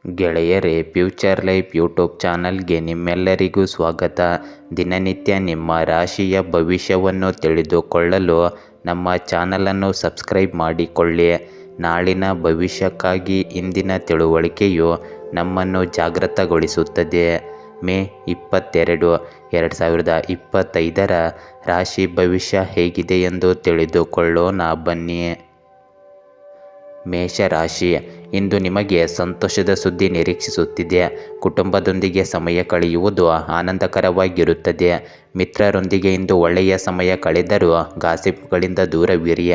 ಗೆಳೆಯರೇ, future life YouTube ಚಾನಲ್ಗೆ ನಿಮ್ಮೆಲ್ಲರಿಗೂ ಸ್ವಾಗತ. ದಿನನಿತ್ಯ ನಿಮ್ಮ ರಾಶಿಯ ಭವಿಷ್ಯವನ್ನು ತಿಳಿದುಕೊಳ್ಳಲು ನಮ್ಮ ಚಾನಲನ್ನು ಸಬ್ಸ್ಕ್ರೈಬ್ ಮಾಡಿಕೊಳ್ಳಿ. ನಾಳಿನ ಭವಿಷ್ಯಕ್ಕಾಗಿ ಇಂದಿನ ತಿಳುವಳಿಕೆಯು ನಮ್ಮನ್ನು ಜಾಗೃತಗೊಳಿಸುತ್ತದೆ. ಮೇ 22, 2025 ರಾಶಿ ಭವಿಷ್ಯ ಹೇಗಿದೆ ಎಂದು ತಿಳಿದುಕೊಳ್ಳೋಣ ಬನ್ನಿ. ಮೇಷರಾಶಿ, ಇಂದು ನಿಮಗೆ ಸಂತೋಷದ ಸುದ್ದಿ ನಿರೀಕ್ಷಿಸುತ್ತಿದೆ. ಕುಟುಂಬದೊಂದಿಗೆ ಸಮಯ ಕಳೆಯುವುದು ಆನಂದಕರವಾಗಿರುತ್ತದೆ. ಮಿತ್ರರೊಂದಿಗೆ ಇಂದು ಒಳ್ಳೆಯ ಸಮಯ ಕಳೆದರೂ ಗಾಸಿಪ್ಗಳಿಂದ ದೂರವಿರಿ.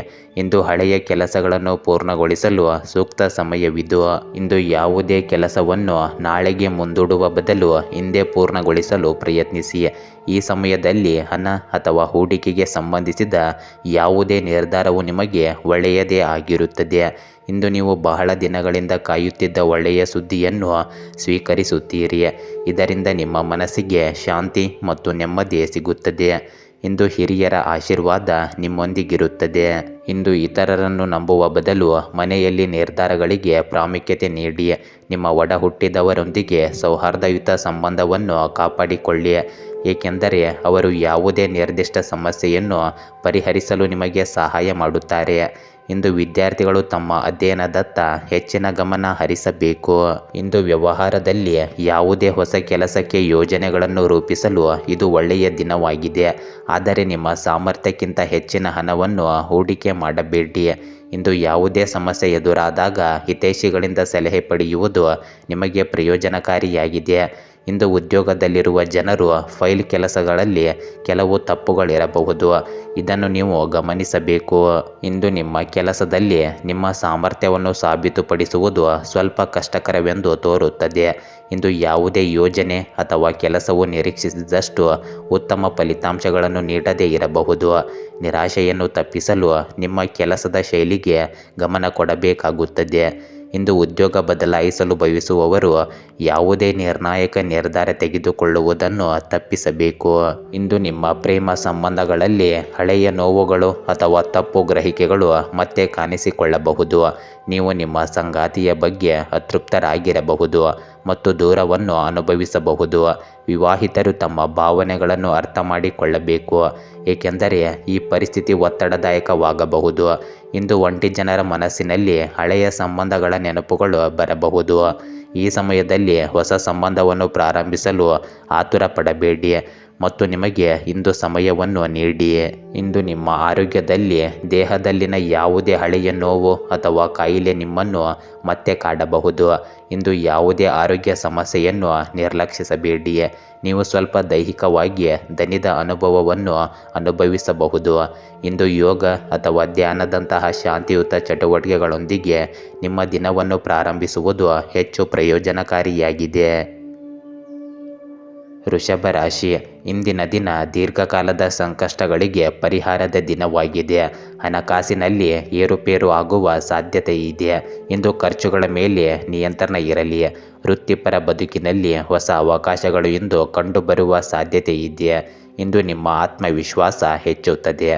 ಇಂದು ಹಳೆಯ ಕೆಲಸಗಳನ್ನು ಪೂರ್ಣಗೊಳಿಸಲು ಸೂಕ್ತ ಸಮಯವಿದು. ಇಂದು ಯಾವುದೇ ಕೆಲಸವನ್ನು ನಾಳೆಗೆ ಮುಂದೂಡುವ ಬದಲು ಇಂದೇ ಪೂರ್ಣಗೊಳಿಸಲು ಪ್ರಯತ್ನಿಸಿ. ಈ ಸಮಯದಲ್ಲಿ ಹಣ ಅಥವಾ ಹೂಡಿಕೆಗೆ ಸಂಬಂಧಿಸಿದ ಯಾವುದೇ ನಿರ್ಧಾರವು ನಿಮಗೆ ಒಳ್ಳೆಯದೇ ಆಗಿರುತ್ತದೆ. ಇಂದು ನೀವು ಬಹಳ ದಿನಗಳಿಂದ ಕಾಯುತ್ತಿದ್ದ ಒಳ್ಳೆಯ ಸುದ್ದಿಯನ್ನು ಸ್ವೀಕರಿಸುತ್ತೀರಿ. ಇದರಿಂದ ನಿಮ್ಮ ಮನಸ್ಸಿಗೆ ಶಾಂತಿ ಮತ್ತು ನೆಮ್ಮದಿ ಸಿಗುತ್ತದೆ. ಇಂದು ಹಿರಿಯರ ಆಶೀರ್ವಾದ ನಿಮ್ಮೊಂದಿಗಿರುತ್ತದೆ. ಇಂದು ಇತರರನ್ನು ನಂಬುವ ಬದಲು ಮನೆಯಲ್ಲಿ ನಿರ್ಧಾರಗಳಿಗೆ ಪ್ರಾಮುಖ್ಯತೆ ನೀಡಿ. ನಿಮ್ಮ ಒಡ ಹುಟ್ಟಿದವರೊಂದಿಗೆ ಸೌಹಾರ್ದಯುತ ಸಂಬಂಧವನ್ನು ಕಾಪಾಡಿಕೊಳ್ಳಿ, ಏಕೆಂದರೆ ಅವರು ಯಾವುದೇ ನಿರ್ದಿಷ್ಟ ಸಮಸ್ಯೆಯನ್ನು ಪರಿಹರಿಸಲು ನಿಮಗೆ ಸಹಾಯ ಮಾಡುತ್ತಾರೆ. ಇಂದು ವಿದ್ಯಾರ್ಥಿಗಳು ತಮ್ಮ ಅಧ್ಯಯನದತ್ತ ಹೆಚ್ಚಿನ ಗಮನ ಹರಿಸಬೇಕು. ಇಂದು ವ್ಯವಹಾರದಲ್ಲಿ ಯಾವುದೇ ಹೊಸ ಕೆಲಸಕ್ಕೆ ಯೋಜನೆಗಳನ್ನು ರೂಪಿಸಲು ಇದು ಒಳ್ಳೆಯ ದಿನವಾಗಿದೆ. ಆದರೆ ನಿಮ್ಮ ಸಾಮರ್ಥ್ಯಕ್ಕಿಂತ ಹೆಚ್ಚಿನ ಹಣವನ್ನು ಹೂಡಿಕೆ ಮಾಡಬೇಡಿ. ಇಂದು ಯಾವುದೇ ಸಮಸ್ಯೆ ಎದುರಾದಾಗ ಹಿತೈಷಿಗಳಿಂದ ಸಲಹೆ ಪಡೆಯುವುದು ನಿಮಗೆ ಪ್ರಯೋಜನಕಾರಿಯಾಗಿದೆ. ಇಂದು ಉದ್ಯೋಗದಲ್ಲಿರುವ ಜನರು ಫೈಲ್ ಕೆಲಸಗಳಲ್ಲಿ ಕೆಲವು ತಪ್ಪುಗಳಿರಬಹುದು, ಇದನ್ನು ನೀವು ಗಮನಿಸಬೇಕು. ಇಂದು ನಿಮ್ಮ ಕೆಲಸದಲ್ಲಿ ನಿಮ್ಮ ಸಾಮರ್ಥ್ಯವನ್ನು ಸಾಬೀತುಪಡಿಸುವುದು ಸ್ವಲ್ಪ ಕಷ್ಟಕರವೆಂದು ತೋರುತ್ತದೆ. ಇಂದು ಯಾವುದೇ ಯೋಜನೆ ಅಥವಾ ಕೆಲಸವು ನಿರೀಕ್ಷಿಸಿದಷ್ಟು ಉತ್ತಮ ಫಲಿತಾಂಶಗಳನ್ನು ನೀಡದೇ ಇರಬಹುದು. ನಿರಾಶೆಯನ್ನು ತಪ್ಪಿಸಲು ನಿಮ್ಮ ಕೆಲಸದ ಶೈಲಿಗೆ ಗಮನ ಕೊಡಬೇಕಾಗುತ್ತದೆ. ಇಂದು ಉದ್ಯೋಗ ಬದಲಾಯಿಸಲು ಬಯಸುವವರು ಯಾವುದೇ ನಿರ್ಣಾಯಕ ನಿರ್ಧಾರ ತೆಗೆದುಕೊಳ್ಳುವುದನ್ನು ತಪ್ಪಿಸಬೇಕು. ಇಂದು ನಿಮ್ಮ ಪ್ರೇಮ ಸಂಬಂಧಗಳಲ್ಲಿ ಹಳೆಯ ನೋವುಗಳು ಅಥವಾ ತಪ್ಪು ಗ್ರಹಿಕೆಗಳು ಮತ್ತೆ ಕಾಣಿಸಿಕೊಳ್ಳಬಹುದು. ನೀವು ನಿಮ್ಮ ಸಂಗಾತಿಯ ಬಗ್ಗೆ ಅತೃಪ್ತರಾಗಿರಬಹುದು ಮತ್ತು ದೂರವನ್ನು ಅನುಭವಿಸಬಹುದು. ವಿವಾಹಿತರು ತಮ್ಮ ಭಾವನೆಗಳನ್ನು ಅರ್ಥ ಮಾಡಿಕೊಳ್ಳಬೇಕು, ಏಕೆಂದರೆ ಈ ಪರಿಸ್ಥಿತಿ ಒತ್ತಡದಾಯಕವಾಗಬಹುದು. ಇಂದು ಒಂಟಿ ಜನರ ಮನಸ್ಸಿನಲ್ಲಿ ಹಳೆಯ ಸಂಬಂಧಗಳ ನೆನಪುಗಳು ಬರಬಹುದು. ಈ ಸಮಯದಲ್ಲಿ ಹೊಸ ಸಂಬಂಧವನ್ನು ಪ್ರಾರಂಭಿಸಲು ಆತುರ ಪಡಬೇಡಿ ಮತ್ತು ನಿಮಗೆ ಇಂದು ಸಮಯವನ್ನು ನೀಡಿ. ಇಂದು ನಿಮ್ಮ ಆರೋಗ್ಯದಲ್ಲಿ ದೇಹದಲ್ಲಿನ ಯಾವುದೇ ಹಳೆಯ ನೋವು ಅಥವಾ ಕಾಯಿಲೆ ನಿಮ್ಮನ್ನು ಮತ್ತೆ ಕಾಡಬಹುದು. ಇಂದು ಯಾವುದೇ ಆರೋಗ್ಯ ಸಮಸ್ಯೆಯನ್ನು ನಿರ್ಲಕ್ಷಿಸಬೇಡಿ. ನೀವು ಸ್ವಲ್ಪ ದೈಹಿಕವಾಗಿ ದಣಿದ ಅನುಭವವನ್ನು ಅನುಭವಿಸಬಹುದು. ಇಂದು ಯೋಗ ಅಥವಾ ಧ್ಯಾನದಂತಹ ಶಾಂತಿಯುತ ಚಟುವಟಿಕೆಗಳೊಂದಿಗೆ ನಿಮ್ಮ ದಿನವನ್ನು ಪ್ರಾರಂಭಿಸುವುದು ಹೆಚ್ಚು ಪ್ರಯೋಜನಕಾರಿಯಾಗಿದೆ. ವೃಷಭ ರಾಶಿ, ಇಂದಿನ ದಿನ ದೀರ್ಘಕಾಲದ ಸಂಕಷ್ಟಗಳಿಗೆ ಪರಿಹಾರದ ದಿನವಾಗಿದೆ. ಹಣಕಾಸಿನಲ್ಲಿ ಏರುಪೇರು ಆಗುವ ಸಾಧ್ಯತೆ ಇದೆ. ಇಂದು ಖರ್ಚುಗಳ ಮೇಲೆ ನಿಯಂತ್ರಣ ಇರಲಿ. ವೃತ್ತಿಪರ ಬದುಕಿನಲ್ಲಿ ಹೊಸ ಅವಕಾಶಗಳು ಇಂದು ಕಂಡುಬರುವ ಸಾಧ್ಯತೆ ಇದೆ. ಇಂದು ನಿಮ್ಮ ಆತ್ಮವಿಶ್ವಾಸ ಹೆಚ್ಚುತ್ತದೆ,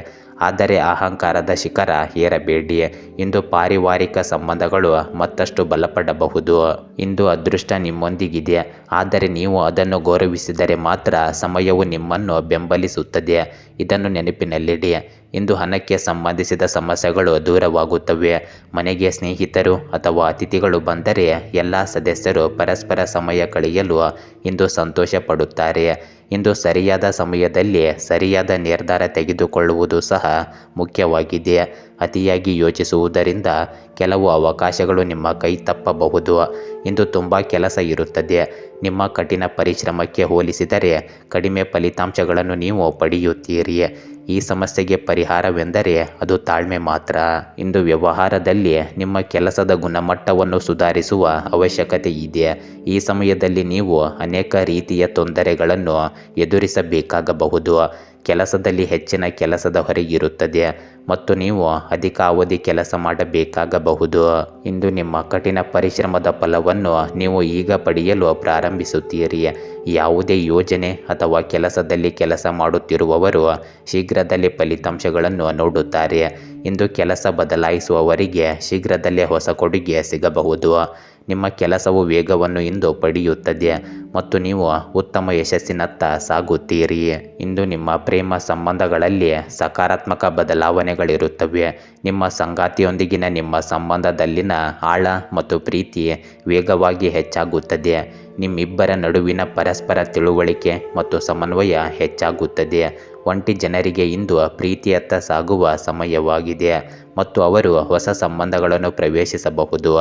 ಆದರೆ ಅಹಂಕಾರದ ಶಿಖರ ಏರಬೇಡಿ. ಇಂದು ಪಾರಿವಾರಿಕ ಸಂಬಂಧಗಳು ಮತ್ತಷ್ಟು ಬಲಪಡಬಹುದು. ಇಂದು ಅದೃಷ್ಟ ನಿಮ್ಮೊಂದಿಗಿದೆ, ಆದರೆ ನೀವು ಅದನ್ನು ಗೌರವಿಸಿದರೆ ಮಾತ್ರ ಸಮಯವು ನಿಮ್ಮನ್ನು ಬೆಂಬಲಿಸುತ್ತದೆ. ಇದನ್ನು ನೆನಪಿನಲ್ಲಿಡಿ. ಇಂದು ಹಣಕ್ಕೆ ಸಂಬಂಧಿಸಿದ ಸಮಸ್ಯೆಗಳು ದೂರವಾಗುತ್ತವೆ. ಮನೆಗೆ ಸ್ನೇಹಿತರು ಅಥವಾ ಅತಿಥಿಗಳು ಬಂದರೆ ಎಲ್ಲ ಸದಸ್ಯರು ಪರಸ್ಪರ ಸಮಯ ಕಳೆಯಲು ಇಂದು ಸಂತೋಷ ಪಡುತ್ತಾರೆ. ಇಂದು ಸರಿಯಾದ ಸಮಯದಲ್ಲಿ ಸರಿಯಾದ ನಿರ್ಧಾರ ತೆಗೆದುಕೊಳ್ಳುವುದು ಸಹ ಮುಖ್ಯವಾಗಿದೆ. ಅತಿಯಾಗಿ ಯೋಚಿಸುವುದರಿಂದ ಕೆಲವು ಅವಕಾಶಗಳು ನಿಮ್ಮ ಕೈ ತಪ್ಪಬಹುದು. ಇಂದು ತುಂಬ ಕೆಲಸ ಇರುತ್ತದೆ. ನಿಮ್ಮ ಕಠಿಣ ಪರಿಶ್ರಮಕ್ಕೆ ಹೋಲಿಸಿದರೆ ಕಡಿಮೆ ಫಲಿತಾಂಶಗಳನ್ನು ನೀವು ಪಡೆಯುತ್ತೀರಿ. ಈ ಸಮಸ್ಯೆಗೆ ಪರಿಹಾರವೆಂದರೆ ಅದು ತಾಳ್ಮೆ ಮಾತ್ರ. ಇಂದು ವ್ಯವಹಾರದಲ್ಲಿ ನಿಮ್ಮ ಕೆಲಸದ ಗುಣಮಟ್ಟವನ್ನು ಸುಧಾರಿಸುವ ಅವಶ್ಯಕತೆ ಇದೆ. ಈ ಸಮಯದಲ್ಲಿ ನೀವು ಅನೇಕ ರೀತಿಯ ತೊಂದರೆಗಳನ್ನು ಎದುರಿಸಬೇಕಾಗಬಹುದು. ಕೆಲಸದಲ್ಲಿ ಹೆಚ್ಚಿನ ಕೆಲಸದ ಹೊರೆ ಇರುತ್ತದೆ ಮತ್ತು ನೀವು ಅಧಿಕ ಅವಧಿ ಕೆಲಸ ಮಾಡಬೇಕಾಗಬಹುದು. ಇಂದು ನಿಮ್ಮ ಕಠಿಣ ಪರಿಶ್ರಮದ ಫಲವನ್ನು ನೀವು ಈಗ ಪಡೆಯಲು ಪ್ರಾರಂಭಿಸುತ್ತೀರಿ. ಯಾವುದೇ ಯೋಜನೆ ಅಥವಾ ಕೆಲಸದಲ್ಲಿ ಕೆಲಸ ಮಾಡುತ್ತಿರುವವರು ಶೀಘ್ರದಲ್ಲೇ ಫಲಿತಾಂಶಗಳನ್ನು ನೋಡುತ್ತಾರೆ. ಇಂದು ಕೆಲಸ ಬದಲಾಯಿಸುವವರಿಗೆ ಶೀಘ್ರದಲ್ಲೇ ಹೊಸ ಕೊಡುಗೆ ಸಿಗಬಹುದು. ನಿಮ್ಮ ಕೆಲಸವು ವೇಗವನ್ನು ಇಂದು ಪಡೆಯುತ್ತದೆ ಮತ್ತು ನೀವು ಉತ್ತಮ ಯಶಸ್ಸಿನತ್ತ ಸಾಗುತ್ತೀರಿ. ಇಂದು ನಿಮ್ಮ ಪ್ರೇಮ ಸಂಬಂಧಗಳಲ್ಲಿ ಸಕಾರಾತ್ಮಕ ಬದಲಾವಣೆಗಳಿರುತ್ತವೆ. ನಿಮ್ಮ ಸಂಗಾತಿಯೊಂದಿಗಿನ ನಿಮ್ಮ ಸಂಬಂಧದಲ್ಲಿನ ಆಳ ಮತ್ತು ಪ್ರೀತಿ ವೇಗವಾಗಿ ಹೆಚ್ಚಾಗುತ್ತದೆ. ನಿಮ್ಮಿಬ್ಬರ ನಡುವಿನ ಪರಸ್ಪರ ತಿಳುವಳಿಕೆ ಮತ್ತು ಸಮನ್ವಯ ಹೆಚ್ಚಾಗುತ್ತದೆ. ಒಂಟಿ ಜನರಿಗೆ ಇಂದು ಪ್ರೀತಿಯತ್ತ ಸಾಗುವ ಸಮಯವಾಗಿದೆ ಮತ್ತು ಅವರು ಹೊಸ ಸಂಬಂಧಗಳನ್ನು ಪ್ರವೇಶಿಸಬಹುದು.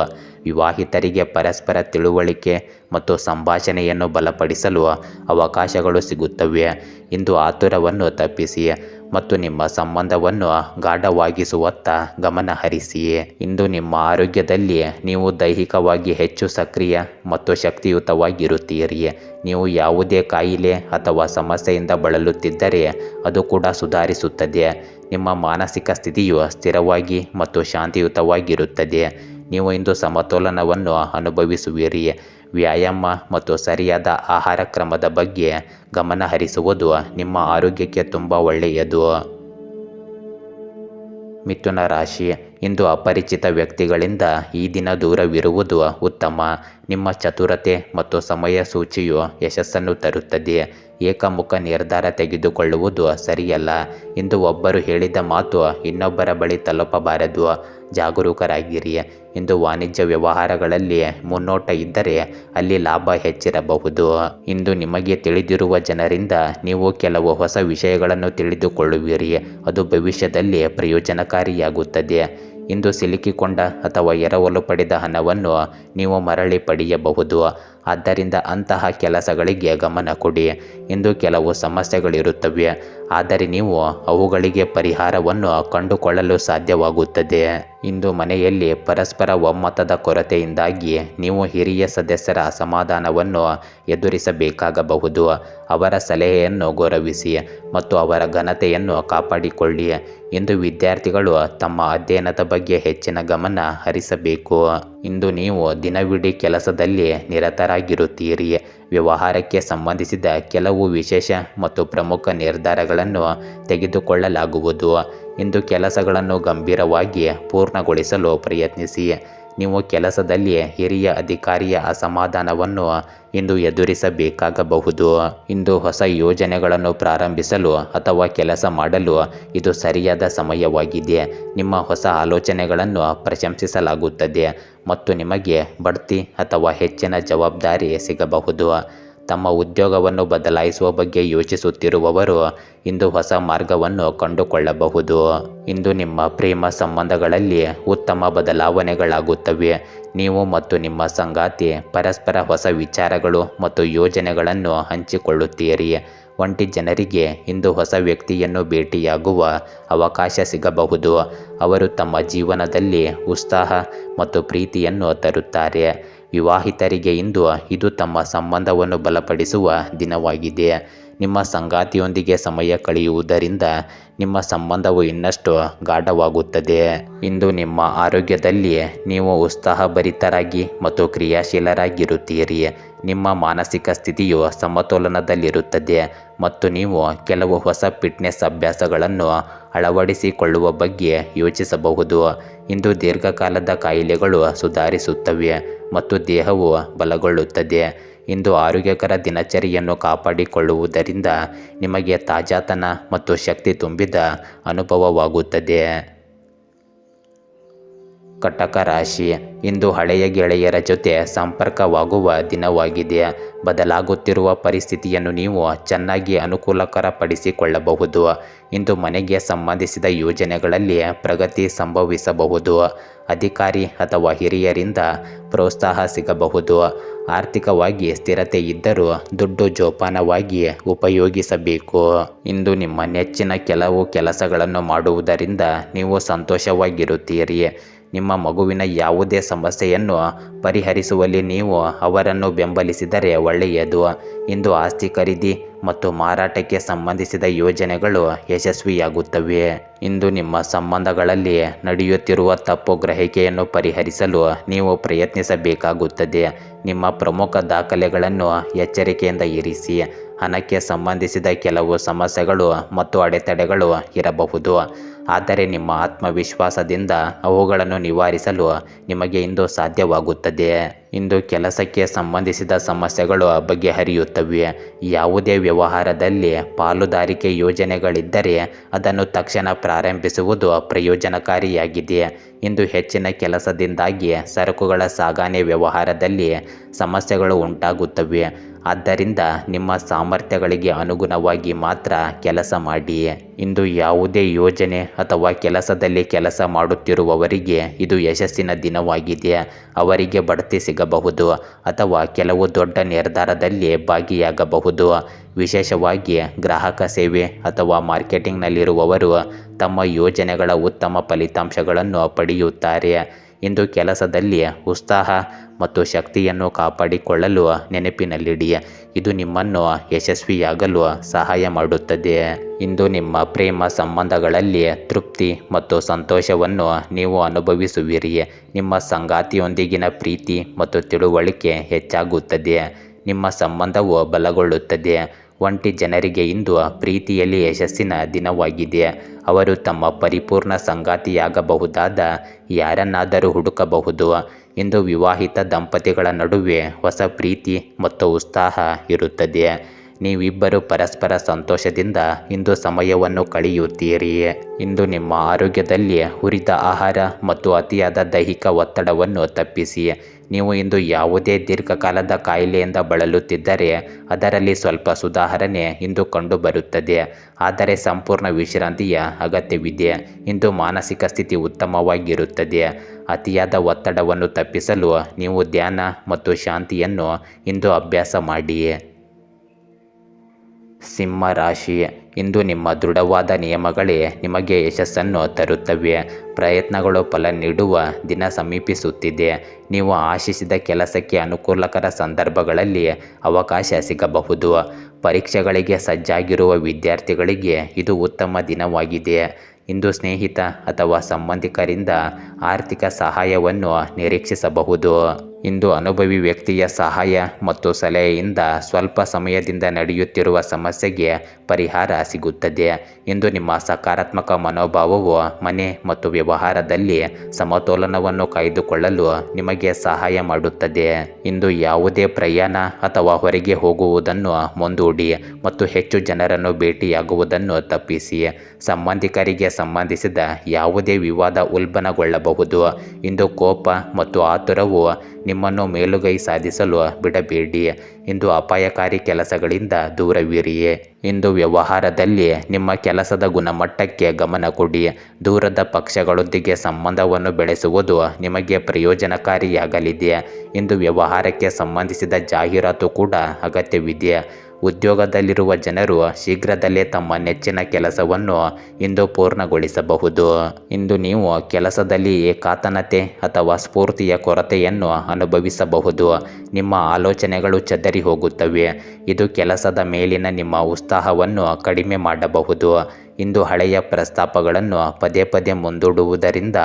ವಿವಾಹಿತರಿಗೆ ಪರಸ್ಪರ ತಿಳುವಳಿಕೆ ಮತ್ತು ಸಂಭಾಷಣೆಯನ್ನು ಬಲಪಡಿಸಲು ಅವಕಾಶಗಳು ಸಿಗುತ್ತವೆ. ಇಂದು ಆತುರವನ್ನು ತಪ್ಪಿಸಿ ಮತ್ತು ನಿಮ್ಮ ಸಂಬಂಧವನ್ನು ಗಾಢವಾಗಿಸುವತ್ತ ಗಮನ ಹರಿಸಿ. ಇಂದು ನಿಮ್ಮ ಆರೋಗ್ಯದಲ್ಲಿ ನೀವು ದೈಹಿಕವಾಗಿ ಹೆಚ್ಚು ಸಕ್ರಿಯ ಮತ್ತು ಶಕ್ತಿಯುತವಾಗಿರುತ್ತೀರಿ. ನೀವು ಯಾವುದೇ ಕಾಯಿಲೆ ಅಥವಾ ಸಮಸ್ಯೆಯಿಂದ ಬಳಲುತ್ತಿದ್ದರೆ ಅದು ಕೂಡ ಸುಧಾರಿಸುತ್ತದೆ. ನಿಮ್ಮ ಮಾನಸಿಕ ಸ್ಥಿತಿಯು ಸ್ಥಿರವಾಗಿ ಮತ್ತು ಶಾಂತಿಯುತವಾಗಿರುತ್ತದೆ. ನೀವು ಇಂದು ಸಮತೋಲನವನ್ನು ಅನುಭವಿಸುವಿರಿ. ವ್ಯಾಯಾಮ ಮತ್ತು ಸರಿಯಾದ ಆಹಾರ ಕ್ರಮದ ಬಗ್ಗೆ ಗಮನ ಹರಿಸುವುದು ನಿಮ್ಮ ಆರೋಗ್ಯಕ್ಕೆ ತುಂಬ ಒಳ್ಳೆಯದು. ಮಿಥುನ ರಾಶಿ, ಇಂದು ಅಪರಿಚಿತ ವ್ಯಕ್ತಿಗಳಿಂದ ಈ ದಿನ ದೂರವಿರುವುದು ಉತ್ತಮ. ನಿಮ್ಮ ಚತುರತೆ ಮತ್ತು ಸಮಯ ಸೂಚಿಯು ಯಶಸ್ಸನ್ನು ತರುತ್ತದೆ. ಏಕಮುಖ ನಿರ್ಧಾರ ತೆಗೆದುಕೊಳ್ಳುವುದು ಸರಿಯಲ್ಲ. ಇಂದು ಒಬ್ಬರು ಹೇಳಿದ ಮಾತು ಇನ್ನೊಬ್ಬರ ಬಳಿ ತಲುಪಬಾರದು. ಜಾಗರೂಕರಾಗಿರಿ. ಇಂದು ವಾಣಿಜ್ಯ ವ್ಯವಹಾರಗಳಲ್ಲಿ ಮುನ್ನೋಟ ಇದ್ದರೆ ಅಲ್ಲಿ ಲಾಭ ಹೆಚ್ಚಿರಬಹುದು. ಇಂದು ನಿಮಗೆ ತಿಳಿದಿರುವ ಜನರಿಂದ ನೀವು ಕೆಲವು ಹೊಸ ವಿಷಯಗಳನ್ನು ತಿಳಿದುಕೊಳ್ಳುವಿರಿ. ಅದು ಭವಿಷ್ಯದಲ್ಲಿ ಪ್ರಯೋಜನಕಾರಿಯಾಗುತ್ತದೆ. ಇಂದು ಸಿಲುಕಿಕೊಂಡ ಅಥವಾ ಎರವಲು ಪಡೆದ ಹಣವನ್ನು ನೀವು ಮರಳಿ ಪಡೆಯಬಹುದು. ಆದ್ದರಿಂದ ಅಂತಹ ಕೆಲಸಗಳಿಗೆ ಗಮನ ಕೊಡಿ. ಇಂದು ಕೆಲವು ಸಮಸ್ಯೆಗಳಿರುತ್ತವೆ, ಆದರೆ ನೀವು ಅವುಗಳಿಗೆ ಪರಿಹಾರವನ್ನು ಕಂಡುಕೊಳ್ಳಲು ಸಾಧ್ಯವಾಗುತ್ತದೆ. ಇಂದು ಮನೆಯಲ್ಲಿ ಪರಸ್ಪರ ಒಮ್ಮತದ ಕೊರತೆಯಿಂದಾಗಿ ನೀವು ಹಿರಿಯ ಸದಸ್ಯರ ಅಸಮಾಧಾನವನ್ನು ಎದುರಿಸಬೇಕಾಗಬಹುದು. ಅವರ ಸಲಹೆಯನ್ನು ಗೌರವಿಸಿ ಮತ್ತು ಅವರ ಘನತೆಯನ್ನು ಕಾಪಾಡಿಕೊಳ್ಳಿ. ಇಂದು ವಿದ್ಯಾರ್ಥಿಗಳು ತಮ್ಮ ಅಧ್ಯಯನದ ಬಗ್ಗೆ ಹೆಚ್ಚಿನ ಗಮನ ಹರಿಸಬೇಕು. ಇಂದು ನೀವು ದಿನವಿಡೀ ಕೆಲಸದಲ್ಲಿ ನಿರತರಾಗಿರುತ್ತೀರಿ. ವ್ಯವಹಾರಕ್ಕೆ ಸಂಬಂಧಿಸಿದ ಕೆಲವು ವಿಶೇಷ ಮತ್ತು ಪ್ರಮುಖ ನಿರ್ಧಾರಗಳನ್ನು ತೆಗೆದುಕೊಳ್ಳಲಾಗುವುದು. ಇಂದು ಕೆಲಸಗಳನ್ನು ಗಂಭೀರವಾಗಿ ಪೂರ್ಣಗೊಳಿಸಲು ಪ್ರಯತ್ನಿಸಿ. ನೀವು ಕೆಲಸದಲ್ಲಿ ಹಿರಿಯ ಅಧಿಕಾರಿಯ ಅಸಮಾಧಾನವನ್ನು ಇಂದು ಎದುರಿಸಬೇಕಾಗಬಹುದು. ಇಂದು ಹೊಸ ಯೋಜನೆಗಳನ್ನು ಪ್ರಾರಂಭಿಸಲು ಅಥವಾ ಕೆಲಸ ಮಾಡಲು ಇದು ಸರಿಯಾದ ಸಮಯವಾಗಿದೆ. ನಿಮ್ಮ ಹೊಸ ಆಲೋಚನೆಗಳನ್ನು ಪ್ರಶಂಸಿಸಲಾಗುತ್ತದೆ ಮತ್ತು ನಿಮಗೆ ಬಡ್ತಿ ಅಥವಾ ಹೆಚ್ಚಿನ ಜವಾಬ್ದಾರಿ ಸಿಗಬಹುದು. ತಮ್ಮ ಉದ್ಯೋಗವನ್ನು ಬದಲಾಯಿಸುವ ಬಗ್ಗೆ ಯೋಚಿಸುತ್ತಿರುವವರು ಇಂದು ಹೊಸ ಮಾರ್ಗವನ್ನು ಕಂಡುಕೊಳ್ಳಬಹುದು. ಇಂದು ನಿಮ್ಮ ಪ್ರೇಮ ಸಂಬಂಧಗಳಲ್ಲಿ ಉತ್ತಮ ಬದಲಾವಣೆಗಳಾಗುತ್ತವೆ. ನೀವು ಮತ್ತು ನಿಮ್ಮ ಸಂಗಾತಿ ಪರಸ್ಪರ ಹೊಸ ವಿಚಾರಗಳು ಮತ್ತು ಯೋಜನೆಗಳನ್ನು ಹಂಚಿಕೊಳ್ಳುತ್ತೀರಿ. ಒಂಟಿ ಜನರಿಗೆ ಇಂದು ಹೊಸ ವ್ಯಕ್ತಿಯನ್ನು ಭೇಟಿಯಾಗುವ ಅವಕಾಶ ಸಿಗಬಹುದು. ಅವರು ತಮ್ಮ ಜೀವನದಲ್ಲಿ ಉತ್ಸಾಹ ಮತ್ತು ಪ್ರೀತಿಯನ್ನು ತರುತ್ತಾರೆ. ವಿವಾಹಿತರಿಗೆ ಇಂದು ಇದು ತಮ್ಮ ಸಂಬಂಧವನ್ನು ಬಲಪಡಿಸುವ ದಿನವಾಗಿದೆ. ನಿಮ್ಮ ಸಂಗಾತಿಯೊಂದಿಗೆ ಸಮಯ ಕಳೆಯುವುದರಿಂದ ನಿಮ್ಮ ಸಂಬಂಧವು ಇನ್ನಷ್ಟು ಗಾಢವಾಗುತ್ತದೆ. ಇಂದು ನಿಮ್ಮ ಆರೋಗ್ಯದಲ್ಲಿ ನೀವು ಉತ್ಸಾಹಭರಿತರಾಗಿ ಮತ್ತು ಕ್ರಿಯಾಶೀಲರಾಗಿರುತ್ತೀರಿ. ನಿಮ್ಮ ಮಾನಸಿಕ ಸ್ಥಿತಿಯು ಸಮತೋಲನದಲ್ಲಿರುತ್ತದೆ ಮತ್ತು ನೀವು ಕೆಲವು ಹೊಸ ಫಿಟ್ನೆಸ್ ಅಭ್ಯಾಸಗಳನ್ನು ಅಳವಡಿಸಿಕೊಳ್ಳುವ ಬಗ್ಗೆ ಯೋಚಿಸಬಹುದು. ಇಂದು ದೀರ್ಘಕಾಲದ ಕಾಯಿಲೆಗಳು ಸುಧಾರಿಸುತ್ತವೆ ಮತ್ತು ದೇಹವು ಬಲಗೊಳ್ಳುತ್ತದೆ. ಇಂದು ಆರೋಗ್ಯಕರ ದಿನಚರಿಯನ್ನು ಕಾಪಾಡಿಕೊಳ್ಳುವುದರಿಂದ ನಿಮಗೆ ತಾಜಾತನ ಮತ್ತು ಶಕ್ತಿ ತುಂಬಿದ ಅನುಭವವಾಗುತ್ತದೆ. ಕಟಕ ರಾಶಿ, ಇಂದು ಹಳೆಯ ಗೆಳೆಯರ ಜೊತೆ ಸಂಪರ್ಕವಾಗುವ ದಿನವಾಗಿದೆ. ಬದಲಾಗುತ್ತಿರುವ ಪರಿಸ್ಥಿತಿಯನ್ನು ನೀವು ಚೆನ್ನಾಗಿ ಅನುಕೂಲಕರಪಡಿಸಿಕೊಳ್ಳಬಹುದು. ಇಂದು ಮನೆಗೆ ಸಂಬಂಧಿಸಿದ ಯೋಜನೆಗಳಲ್ಲಿ ಪ್ರಗತಿ ಸಂಭವಿಸಬಹುದು. ಅಧಿಕಾರಿ ಅಥವಾ ಹಿರಿಯರಿಂದ ಪ್ರೋತ್ಸಾಹ ಸಿಗಬಹುದು. ಆರ್ಥಿಕವಾಗಿ ಸ್ಥಿರತೆ ಇದ್ದರೂ ದುಡ್ಡು ಜೋಪಾನವಾಗಿ ಉಪಯೋಗಿಸಬೇಕು. ಇಂದು ನಿಮ್ಮ ನೆಚ್ಚಿನ ಕೆಲವು ಕೆಲಸಗಳನ್ನು ಮಾಡುವುದರಿಂದ ನೀವು ಸಂತೋಷವಾಗಿರುತ್ತೀರಿ. ನಿಮ್ಮ ಮಗುವಿನ ಯಾವುದೇ ಸಮಸ್ಯೆಯನ್ನು ಪರಿಹರಿಸುವಲ್ಲಿ ನೀವು ಅವರನ್ನು ಬೆಂಬಲಿಸಿದರೆ ಒಳ್ಳೆಯದು. ಇಂದು ಆಸ್ತಿ ಖರೀದಿ ಮತ್ತು ಮಾರಾಟಕ್ಕೆ ಸಂಬಂಧಿಸಿದ ಯೋಜನೆಗಳು ಯಶಸ್ವಿಯಾಗುತ್ತವೆ. ಇಂದು ನಿಮ್ಮ ಸಂಬಂಧಗಳಲ್ಲಿ ನಡೆಯುತ್ತಿರುವ ತಪ್ಪು ಗ್ರಹಿಕೆಯನ್ನು ಪರಿಹರಿಸಲು ನೀವು ಪ್ರಯತ್ನಿಸಬೇಕಾಗುತ್ತದೆ. ನಿಮ್ಮ ಪ್ರಮುಖ ದಾಖಲೆಗಳನ್ನು ಎಚ್ಚರಿಕೆಯಿಂದ ಇರಿಸಿ. ಹಣಕ್ಕೆ ಸಂಬಂಧಿಸಿದ ಕೆಲವು ಸಮಸ್ಯೆಗಳು ಮತ್ತು ಅಡೆತಡೆಗಳು ಇರಬಹುದು, ಆದರೆ ನಿಮ್ಮ ಆತ್ಮವಿಶ್ವಾಸದಿಂದ ಅವುಗಳನ್ನು ನಿವಾರಿಸಲು ನಿಮಗೆ ಇಂದು ಸಾಧ್ಯವಾಗುತ್ತದೆ. ಇಂದು ಕೆಲಸಕ್ಕೆ ಸಂಬಂಧಿಸಿದ ಸಮಸ್ಯೆಗಳು ಬಗೆಹರಿಯುತ್ತವೆ. ಯಾವುದೇ ವ್ಯವಹಾರದಲ್ಲಿ ಪಾಲುದಾರಿಕೆ ಯೋಜನೆಗಳಿದ್ದರೆ ಅದನ್ನು ತಕ್ಷಣ ಪ್ರಾರಂಭಿಸುವುದು ಪ್ರಯೋಜನಕಾರಿಯಾಗಿದೆ. ಇಂದು ಹೆಚ್ಚಿನ ಕೆಲಸದಿಂದಾಗಿ ಸರಕುಗಳ ಸಾಗಣೆ ವ್ಯವಹಾರದಲ್ಲಿ ಸಮಸ್ಯೆಗಳು ಉಂಟಾಗುತ್ತವೆ. ಆದ್ದರಿಂದ ನಿಮ್ಮ ಸಾಮರ್ಥ್ಯಗಳಿಗೆ ಅನುಗುಣವಾಗಿ ಮಾತ್ರ ಕೆಲಸ ಮಾಡಿ. ಇಂದು ಯಾವುದೇ ಯೋಜನೆ ಅಥವಾ ಕೆಲಸದಲ್ಲಿ ಕೆಲಸ ಮಾಡುತ್ತಿರುವವರಿಗೆ ಇದು ಯಶಸ್ಸಿನ ದಿನವಾಗಿದೆ. ಅವರಿಗೆ ಬಡ್ತಿ ಸಿಗಬಹುದು ಅಥವಾ ಕೆಲವು ದೊಡ್ಡ ನಿರ್ಧಾರದಲ್ಲಿ ಭಾಗಿಯಾಗಬಹುದು. ವಿಶೇಷವಾಗಿ ಗ್ರಾಹಕ ಸೇವೆ ಅಥವಾ ಮಾರ್ಕೆಟಿಂಗ್ನಲ್ಲಿರುವವರು ತಮ್ಮ ಯೋಜನೆಗಳ ಉತ್ತಮ ಫಲಿತಾಂಶಗಳನ್ನು ಪಡೆಯುತ್ತಾರೆ. ಇಂದು ಕೆಲಸದಲ್ಲಿ ಉತ್ಸಾಹ ಮತ್ತು ಶಕ್ತಿಯನ್ನು ಕಾಪಾಡಿಕೊಳ್ಳಲು ನೆನಪಿನಲ್ಲಿಡಿ. ಇದು ನಿಮ್ಮನ್ನು ಯಶಸ್ವಿಯಾಗಲು ಸಹಾಯ ಮಾಡುತ್ತದೆ. ಇಂದು ನಿಮ್ಮ ಪ್ರೇಮ ಸಂಬಂಧಗಳಲ್ಲಿ ತೃಪ್ತಿ ಮತ್ತು ಸಂತೋಷವನ್ನು ನೀವು ಅನುಭವಿಸುವಿರಿ. ನಿಮ್ಮ ಸಂಗಾತಿಯೊಂದಿಗಿನ ಪ್ರೀತಿ ಮತ್ತು ತಿಳುವಳಿಕೆ ಹೆಚ್ಚಾಗುತ್ತದೆ. ನಿಮ್ಮ ಸಂಬಂಧವು ಬಲಗೊಳ್ಳುತ್ತದೆ. ಒಂಟಿ ಜನರಿಗೆ ಇಂದು ಪ್ರೀತಿಯಲ್ಲಿ ಯಶಸ್ಸಿನ ದಿನವಾಗಿದೆ. ಅವರು ತಮ್ಮ ಪರಿಪೂರ್ಣ ಸಂಗಾತಿಯಾಗಬಹುದಾದ ಯಾರನ್ನಾದರೂ ಹುಡುಕಬಹುದು. ಇಂದು ವಿವಾಹಿತ ದಂಪತಿಗಳ ನಡುವೆ ಹೊಸ ಪ್ರೀತಿ ಮತ್ತು ಉತ್ಸಾಹ ಇರುತ್ತದೆ. ನೀವಿಬ್ಬರು ಪರಸ್ಪರ ಸಂತೋಷದಿಂದ ಇಂದು ಸಮಯವನ್ನು ಕಳೆಯುತ್ತೀರಿ. ಇಂದು ನಿಮ್ಮ ಆರೋಗ್ಯದಲ್ಲಿ ಹುರಿದ ಆಹಾರ ಮತ್ತು ಅತಿಯಾದ ದೈಹಿಕ ಒತ್ತಡವನ್ನು ತಪ್ಪಿಸಿ. ನೀವು ಇಂದು ಯಾವುದೇ ದೀರ್ಘಕಾಲದ ಕಾಯಿಲೆಯಿಂದ ಬಳಲುತ್ತಿದ್ದರೆ ಅದರಲ್ಲಿ ಸ್ವಲ್ಪ ಸುಧಾರಣೆ ಇಂದು ಕಂಡುಬರುತ್ತದೆ. ಆದರೆ ಸಂಪೂರ್ಣ ವಿಶ್ರಾಂತಿಯ ಅಗತ್ಯವಿದೆ. ಇಂದು ಮಾನಸಿಕ ಸ್ಥಿತಿ ಉತ್ತಮವಾಗಿರುತ್ತದೆ. ಅತಿಯಾದ ಒತ್ತಡವನ್ನು ತಪ್ಪಿಸಲು ನೀವು ಧ್ಯಾನ ಮತ್ತು ಶಾಂತಿಯನ್ನು ಇಂದು ಅಭ್ಯಾಸ ಮಾಡಿ. ಸಿಂಹ ರಾಶಿ, ಇಂದು ನಿಮ್ಮ ದೃಢವಾದ ನಿಯಮಗಳೇ ನಿಮಗೆ ಯಶಸ್ಸನ್ನು ತರುತ್ತವೆ. ಪ್ರಯತ್ನಗಳು ಫಲ ನೀಡುವ ದಿನ ಸಮೀಪಿಸುತ್ತಿದೆ. ನೀವು ಆಶಿಸಿದ ಕೆಲಸಕ್ಕೆ ಅನುಕೂಲಕರ ಸಂದರ್ಭಗಳಲ್ಲಿ ಅವಕಾಶ ಸಿಗಬಹುದು. ಪರೀಕ್ಷೆಗಳಿಗೆ ಸಜ್ಜಾಗಿರುವ ವಿದ್ಯಾರ್ಥಿಗಳಿಗೆ ಇದು ಉತ್ತಮ ದಿನವಾಗಿದೆ. ಇಂದು ಸ್ನೇಹಿತ ಅಥವಾ ಸಂಬಂಧಿಕರಿಂದ ಆರ್ಥಿಕ ಸಹಾಯವನ್ನು ನಿರೀಕ್ಷಿಸಬಹುದು. ಇಂದು ಅನುಭವಿ ವ್ಯಕ್ತಿಯ ಸಹಾಯ ಮತ್ತು ಸಲಹೆಯಿಂದ ಸ್ವಲ್ಪ ಸಮಯದಿಂದ ನಡೆಯುತ್ತಿರುವ ಸಮಸ್ಯೆಗೆ ಪರಿಹಾರ ಸಿಗುತ್ತದೆ. ಇಂದು ನಿಮ್ಮ ಸಕಾರಾತ್ಮಕ ಮನೋಭಾವವು ಮನೆ ಮತ್ತು ವ್ಯವಹಾರದಲ್ಲಿ ಸಮತೋಲನವನ್ನು ಕಾಯ್ದುಕೊಳ್ಳಲು ನಿಮಗೆ ಸಹಾಯ ಮಾಡುತ್ತದೆ. ಇಂದು ಯಾವುದೇ ಪ್ರಯಾಣ ಅಥವಾ ಹೊರಗೆ ಹೋಗುವುದನ್ನು ಮುಂದೂಡಿ ಮತ್ತು ಹೆಚ್ಚು ಜನರನ್ನು ಭೇಟಿಯಾಗುವುದನ್ನು ತಪ್ಪಿಸಿ. ಸಂಬಂಧಿಕರಿಗೆ ಸಂಬಂಧಿಸಿದ ಯಾವುದೇ ವಿವಾದ ಉಲ್ಬಣಗೊಳ್ಳಬಹುದು. ಇಂದು ಕೋಪ ಮತ್ತು ಆತುರವು ನಿಮ್ಮನ್ನು ಮೇಲುಗೈ ಸಾಧಿಸಲು ಬಿಡಬೇಡಿ. ಇಂದು ಅಪಾಯಕಾರಿ ಕೆಲಸಗಳಿಂದ ದೂರವಿರಿ. ಇಂದು ವ್ಯವಹಾರದಲ್ಲಿ ನಿಮ್ಮ ಕೆಲಸದ ಗುಣಮಟ್ಟಕ್ಕೆ ಗಮನ ಕೊಡಿ. ದೂರದ ಪಕ್ಷಗಳೊಂದಿಗೆ ಸಂಬಂಧವನ್ನು ಬೆಳೆಸುವುದು ನಿಮಗೆ ಪ್ರಯೋಜನಕಾರಿಯಾಗಲಿದೆ. ಇಂದು ವ್ಯವಹಾರಕ್ಕೆ ಸಂಬಂಧಿಸಿದ ಜಾಹೀರಾತು ಕೂಡ ಅಗತ್ಯವಿದೆ. ಉದ್ಯೋಗದಲ್ಲಿರುವ ಜನರು ಶೀಘ್ರದಲ್ಲೇ ತಮ್ಮ ನೆಚ್ಚಿನ ಕೆಲಸವನ್ನು ಇಂದು ಪೂರ್ಣಗೊಳಿಸಬಹುದು. ಇಂದು ನೀವು ಕೆಲಸದಲ್ಲಿ ಏಕಾತನತೆ ಅಥವಾ ಸ್ಫೂರ್ತಿಯ ಕೊರತೆಯನ್ನು ಅನುಭವಿಸಬಹುದು. ನಿಮ್ಮ ಆಲೋಚನೆಗಳು ಚದರಿ ಹೋಗುತ್ತವೆ. ಇದು ಕೆಲಸದ ಮೇಲಿನ ನಿಮ್ಮ ಉತ್ಸಾಹವನ್ನು ಕಡಿಮೆ ಮಾಡಬಹುದು. ಇಂದು ಹಳೆಯ ಪ್ರಸ್ತಾಪಗಳನ್ನು ಪದೇ ಪದೇ ಮುಂದೂಡುವುದರಿಂದ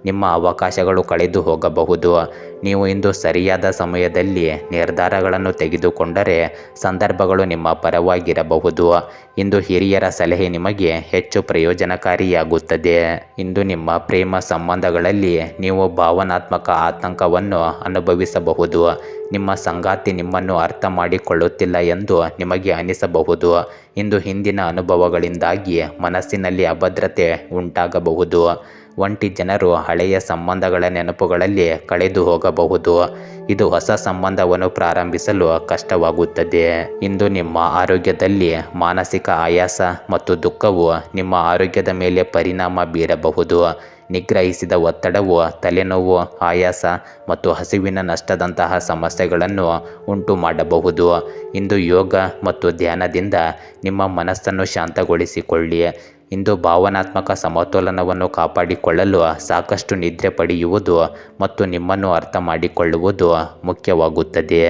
ನಿಮ್ಮ ಅವಕಾಶಗಳು ಕಳೆದು ಹೋಗಬಹುದು. ನೀವು ಇಂದು ಸರಿಯಾದ ಸಮಯದಲ್ಲಿ ನಿರ್ಧಾರಗಳನ್ನು ತೆಗೆದುಕೊಂಡರೆ ಸಂದರ್ಭಗಳು ನಿಮ್ಮ ಪರವಾಗಿರಬಹುದು. ಇಂದು ಹಿರಿಯರ ಸಲಹೆ ನಿಮಗೆ ಹೆಚ್ಚು ಪ್ರಯೋಜನಕಾರಿಯಾಗುತ್ತದೆ. ಇಂದು ನಿಮ್ಮ ಪ್ರೇಮ ಸಂಬಂಧಗಳಲ್ಲಿ ನೀವು ಭಾವನಾತ್ಮಕ ಆತಂಕವನ್ನು ಅನುಭವಿಸಬಹುದು. ನಿಮ್ಮ ಸಂಗಾತಿ ನಿಮ್ಮನ್ನು ಅರ್ಥ ಮಾಡಿಕೊಳ್ಳುತ್ತಿಲ್ಲ ಎಂದು ನಿಮಗೆ ಅನಿಸಬಹುದು. ಇಂದು ಹಿಂದಿನ ಅನುಭವಗಳಿಂದಾಗಿ ಮನಸ್ಸಿನಲ್ಲಿ ಅಭದ್ರತೆ ಉಂಟಾಗಬಹುದು. ಒಂಟಿ ಜನರು ಹಳೆಯ ಸಂಬಂಧಗಳ ನೆನಪುಗಳಲ್ಲಿ ಕಳೆದು ಹೋಗಬಹುದು. ಇದು ಹೊಸ ಸಂಬಂಧವನ್ನು ಪ್ರಾರಂಭಿಸಲು ಕಷ್ಟವಾಗುತ್ತದೆ. ಇಂದು ನಿಮ್ಮ ಆರೋಗ್ಯದಲ್ಲಿ ಮಾನಸಿಕ ಆಯಾಸ ಮತ್ತು ದುಃಖವು ನಿಮ್ಮ ಆರೋಗ್ಯದ ಮೇಲೆ ಪರಿಣಾಮ ಬೀರಬಹುದು. ನಿಗ್ರಹಿಸಿದ ಒತ್ತಡವು ತಲೆನೋವು, ಆಯಾಸ ಮತ್ತು ಹಸಿವಿನ ನಷ್ಟದಂತಹ ಸಮಸ್ಯೆಗಳನ್ನು ಉಂಟು ಮಾಡಬಹುದು. ಇಂದು ಯೋಗ ಮತ್ತು ಧ್ಯಾನದಿಂದ ನಿಮ್ಮ ಮನಸ್ಸನ್ನು ಶಾಂತಗೊಳಿಸಿಕೊಳ್ಳಿ. ಇಂದು ಭಾವನಾತ್ಮಕ ಸಮತೋಲನವನ್ನು ಕಾಪಾಡಿಕೊಳ್ಳಲು ಸಾಕಷ್ಟು ನಿದ್ರೆ ಪಡೆಯುವುದು ಮತ್ತು ನಿಮ್ಮನ್ನು ಅರ್ಥ ಮಾಡಿಕೊಳ್ಳುವುದು ಮುಖ್ಯವಾಗುತ್ತದೆ.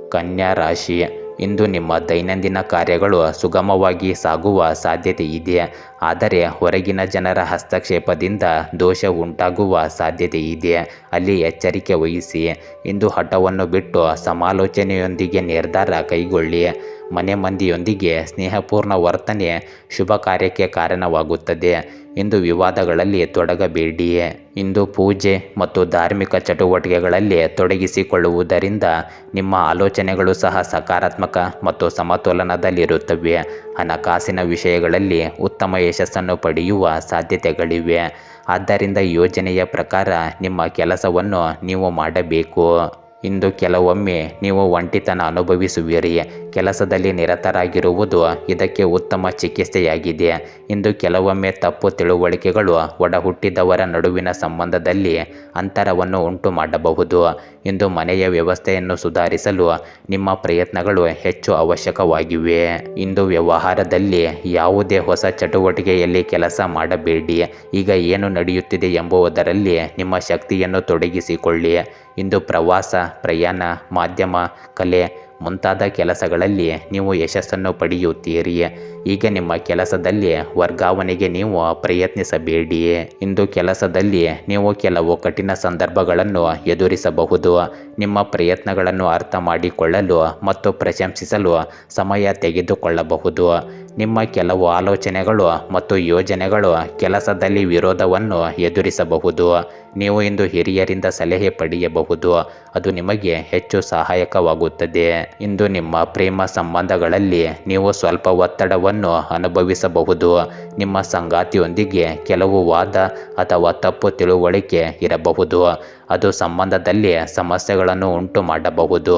ಕನ್ಯಾ ರಾಶಿ, ಇಂದು ನಿಮ್ಮ ದೈನಂದಿನ ಕಾರ್ಯಗಳು ಸುಗಮವಾಗಿ ಸಾಗುವ ಸಾಧ್ಯತೆ ಇದೆ. ಆದರೆ ಹೊರಗಿನ ಜನರ ಹಸ್ತಕ್ಷೇಪದಿಂದ ದೋಷ ಉಂಟಾಗುವ ಸಾಧ್ಯತೆ ಇದೆ. ಅಲ್ಲಿ ಎಚ್ಚರಿಕೆ ವಹಿಸಿ. ಇಂದು ಹಠವನ್ನು ಬಿಟ್ಟು ಸಮಾಲೋಚನೆಯೊಂದಿಗೆ ನಿರ್ಧಾರ ಕೈಗೊಳ್ಳಿ. ಮನೆ ಮಂದಿಯೊಂದಿಗೆ ಸ್ನೇಹಪೂರ್ಣ ವರ್ತನೆ ಶುಭ ಕಾರ್ಯಕ್ಕೆ ಕಾರಣವಾಗುತ್ತದೆ. ಇಂದು ವಿವಾದಗಳಲ್ಲಿ ತೊಡಗಬೇಡಿ. ಇಂದು ಪೂಜೆ ಮತ್ತು ಧಾರ್ಮಿಕ ಚಟುವಟಿಕೆಗಳಲ್ಲಿ ತೊಡಗಿಸಿಕೊಳ್ಳುವುದರಿಂದ ನಿಮ್ಮ ಆಲೋಚನೆಗಳು ಸಹ ಸಕಾರಾತ್ಮಕ ಮತ್ತು ಸಮತೋಲನದಲ್ಲಿರುತ್ತವೆ. ಹಣಕಾಸಿನ ವಿಷಯಗಳಲ್ಲಿ ಉತ್ತಮ ಯಶಸ್ಸನ್ನು ಪಡೆಯುವ ಸಾಧ್ಯತೆಗಳಿವೆ. ಆದ್ದರಿಂದ ಯೋಜನೆಯ ಪ್ರಕಾರ ನಿಮ್ಮ ಕೆಲಸವನ್ನು ನೀವು ಮಾಡಬೇಕು. ಇಂದು ಕೆಲವೊಮ್ಮೆ ನೀವು ಒಂಟಿತನ ಅನುಭವಿಸುವಿರಿ. ಕೆಲಸದಲ್ಲಿ ನಿರತರಾಗಿರುವುದು ಇದಕ್ಕೆ ಉತ್ತಮ ಚಿಕಿತ್ಸೆಯಾಗಿದೆ. ಇಂದು ಕೆಲವೊಮ್ಮೆ ತಪ್ಪು ತಿಳುವಳಿಕೆಗಳು ಒಡಹುಟ್ಟಿದವರ ನಡುವಿನ ಸಂಬಂಧದಲ್ಲಿ ಅಂತರವನ್ನು ಉಂಟು ಮಾಡಬಹುದು. ಇಂದು ಮನೆಯ ವ್ಯವಸ್ಥೆಯನ್ನು ಸುಧಾರಿಸಲು ನಿಮ್ಮ ಪ್ರಯತ್ನಗಳು ಹೆಚ್ಚು ಅವಶ್ಯಕವಾಗಿವೆ. ಇಂದು ವ್ಯವಹಾರದಲ್ಲಿ ಯಾವುದೇ ಹೊಸ ಚಟುವಟಿಕೆಯಲ್ಲಿ ಕೆಲಸ ಮಾಡಬೇಡಿ. ಈಗ ಏನು ನಡೆಯುತ್ತಿದೆ ಎಂಬುದರಲ್ಲಿ ನಿಮ್ಮ ಶಕ್ತಿಯನ್ನು ತೊಡಗಿಸಿಕೊಳ್ಳಿ. ಇಂದು ಪ್ರವಾಸ, ಪ್ರಯಾಣ, ಮಾಧ್ಯಮ, ಕಲೆ ಮುಂತಾದ ಕೆಲಸಗಳಲ್ಲಿ ನೀವು ಯಶಸ್ಸನ್ನು ಪಡೆಯುತ್ತೀರಿ. ಈಗ ನಿಮ್ಮ ಕೆಲಸದಲ್ಲಿ ವರ್ಗಾವಣೆಗೆ ನೀವು ಪ್ರಯತ್ನಿಸಬೇಡಿ. ಇಂದು ಕೆಲಸದಲ್ಲಿ ನೀವು ಕೆಲವು ಕಠಿಣ ಸಂದರ್ಭಗಳನ್ನು ಎದುರಿಸಬಹುದು. ನಿಮ್ಮ ಪ್ರಯತ್ನಗಳನ್ನು ಅರ್ಥ ಮಾಡಿಕೊಳ್ಳಲು ಮತ್ತು ಪ್ರಶಂಸಿಸಲು ಸಮಯ ತೆಗೆದುಕೊಳ್ಳಬಹುದು. ನಿಮ್ಮ ಕೆಲವು ಆಲೋಚನೆಗಳು ಮತ್ತು ಯೋಜನೆಗಳು ಕೆಲಸದಲ್ಲಿ ವಿರೋಧವನ್ನು ಎದುರಿಸಬಹುದು. ನೀವು ಇಂದು ಹಿರಿಯರಿಂದ ಸಲಹೆ ಪಡೆಯಬಹುದು. ಅದು ನಿಮಗೆ ಹೆಚ್ಚು ಸಹಾಯಕವಾಗುತ್ತದೆ. ಇಂದು ನಿಮ್ಮ ಪ್ರೇಮ ಸಂಬಂಧಗಳಲ್ಲಿ ನೀವು ಸ್ವಲ್ಪ ಒತ್ತಡವನ್ನು ಅನುಭವಿಸಬಹುದು. ನಿಮ್ಮ ಸಂಗಾತಿಯೊಂದಿಗೆ ಕೆಲವು ವಾದ ಅಥವಾ ತಪ್ಪು ತಿಳುವಳಿಕೆ ಇರಬಹುದು. ಅದು ಸಂಬಂಧದಲ್ಲಿ ಸಮಸ್ಯೆಗಳನ್ನು ಉಂಟು ಮಾಡಬಹುದು.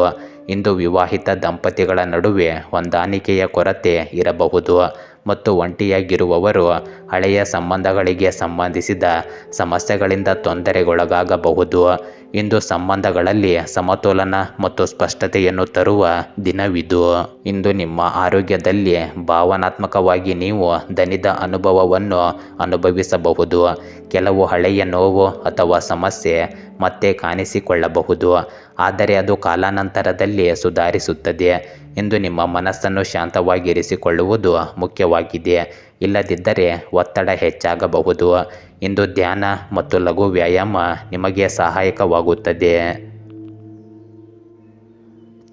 ಇಂದು ವಿವಾಹಿತ ದಂಪತಿಗಳ ನಡುವೆ ಹೊಂದಾಣಿಕೆಯ ಕೊರತೆ ಇರಬಹುದು ಮತ್ತು ಒಂಟಿಯಾಗಿರುವವರು ಹಳೆಯ ಸಂಬಂಧಗಳಿಗೆ ಸಂಬಂಧಿಸಿದ ಸಮಸ್ಯೆಗಳಿಂದ ತೊಂದರೆಗೊಳಗಾಗಬಹುದು. ಇಂದು ಸಂಬಂಧಗಳಲ್ಲಿ ಸಮತೋಲನ ಮತ್ತು ಸ್ಪಷ್ಟತೆಯನ್ನು ತರುವ ದಿನವಿದು. ಇಂದು ನಿಮ್ಮ ಆರೋಗ್ಯದಲ್ಲಿ ಭಾವನಾತ್ಮಕವಾಗಿ ನೀವು ದಣಿದ ಅನುಭವವನ್ನು ಅನುಭವಿಸಬಹುದು. ಕೆಲವು ಹಳೆಯ ನೋವು ಅಥವಾ ಸಮಸ್ಯೆ ಮತ್ತೆ ಕಾಣಿಸಿಕೊಳ್ಳಬಹುದು, ಆದರೆ ಅದು ಕಾಲಾನಂತರದಲ್ಲಿ ಸುಧಾರಿಸುತ್ತದೆ. ಇಂದು ನಿಮ್ಮ ಮನಸ್ಸನ್ನು ಶಾಂತವಾಗಿರಿಸಿಕೊಳ್ಳುವುದು ಮುಖ್ಯವಾಗಿದೆ, ಇಲ್ಲದಿದ್ದರೆ ಒತ್ತಡ ಹೆಚ್ಚಾಗಬಹುದು. ಇಂದು ಧ್ಯಾನ ಮತ್ತು ಲಘು ವ್ಯಾಯಾಮ ನಿಮಗೆ ಸಹಾಯಕವಾಗುತ್ತದೆ.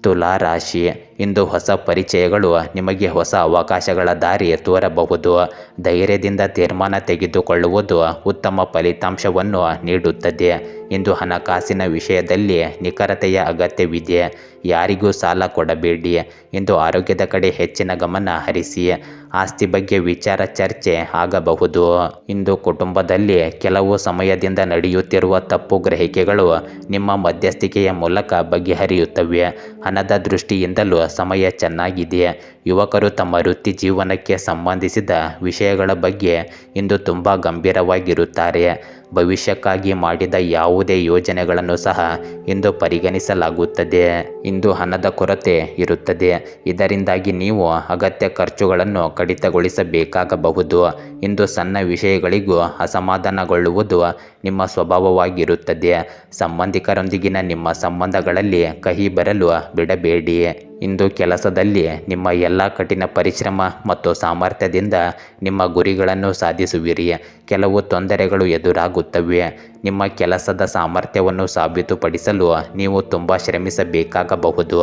ತುಲಾ ರಾಶಿ, ಇಂದು ಹೊಸ ಪರಿಚಯಗಳು ನಿಮಗೆ ಹೊಸ ಅವಕಾಶಗಳ ದಾರಿ ತೋರಬಹುದು. ಧೈರ್ಯದಿಂದ ತೀರ್ಮಾನ ತೆಗೆದುಕೊಳ್ಳುವುದು ಉತ್ತಮ ಫಲಿತಾಂಶವನ್ನು ನೀಡುತ್ತದೆ. ಇಂದು ಹಣಕಾಸಿನ ವಿಷಯದಲ್ಲಿ ನಿಖರತೆಯ ಅಗತ್ಯವಿದೆ. ಯಾರಿಗೂ ಸಾಲ ಕೊಡಬೇಡಿ. ಇಂದು ಆರೋಗ್ಯದ ಕಡೆ ಹೆಚ್ಚಿನ ಗಮನ ಹರಿಸಿ. ಆಸ್ತಿ ಬಗ್ಗೆ ವಿಚಾರ ಚರ್ಚೆ ಆಗಬಹುದು. ಇಂದು ಕುಟುಂಬದಲ್ಲಿ ಕೆಲವು ಸಮಯದಿಂದ ನಡೆಯುತ್ತಿರುವ ತಪ್ಪು ಗ್ರಹಿಕೆಗಳು ನಿಮ್ಮ ಮಧ್ಯಸ್ಥಿಕೆಯ ಮೂಲಕ ಬಗೆಹರಿಯುತ್ತವೆ. ಹಣದ ದೃಷ್ಟಿಯಿಂದಲೂ ಸಮಯ ಚೆನ್ನಾಗಿದೆ. ಯುವಕರು ತಮ್ಮ ವೃತ್ತಿ ಜೀವನಕ್ಕೆ ಸಂಬಂಧಿಸಿದ ವಿಷಯಗಳ ಬಗ್ಗೆ ಇಂದು ತುಂಬ ಗಂಭೀರವಾಗಿರುತ್ತಾರೆ. ಭವಿಷ್ಯಕ್ಕಾಗಿ ಮಾಡಿದ ಯಾವುದೇ ಯೋಜನೆಗಳನ್ನು ಸಹ ಇಂದು ಪರಿಗಣಿಸಲಾಗುತ್ತದೆ. ಇಂದು ಹಣದ ಕೊರತೆ ಇರುತ್ತದೆ, ಇದರಿಂದಾಗಿ ನೀವು ಅಗತ್ಯ ಖರ್ಚುಗಳನ್ನು ಕಡಿತಗೊಳಿಸಬೇಕಾಗಬಹುದು. ಇಂದು ಸಣ್ಣ ವಿಷಯಗಳಿಗೂ ಅಸಮಾಧಾನಗೊಳ್ಳುವುದು ನಿಮ್ಮ ಸ್ವಭಾವವಾಗಿರುತ್ತದೆ. ಸಂಬಂಧಿಕರೊಂದಿಗಿನ ನಿಮ್ಮ ಸಂಬಂಧಗಳಲ್ಲಿ ಕಹಿ ಬರಲು ಬಿಡಬೇಡಿ. ಇಂದು ಕೆಲಸದಲ್ಲಿ ನಿಮ್ಮ ಎಲ್ಲ ಕಠಿಣ ಪರಿಶ್ರಮ ಮತ್ತು ಸಾಮರ್ಥ್ಯದಿಂದ ನಿಮ್ಮ ಗುರಿಗಳನ್ನು ಸಾಧಿಸುವಿರಿ. ಕೆಲವು ತೊಂದರೆಗಳು ಎದುರಾಗುತ್ತವೆ. ನಿಮ್ಮ ಕೆಲಸದ ಸಾಮರ್ಥ್ಯವನ್ನು ಸಾಬೀತುಪಡಿಸಲು ನೀವು ತುಂಬ ಶ್ರಮಿಸಬೇಕಾಗಬಹುದು.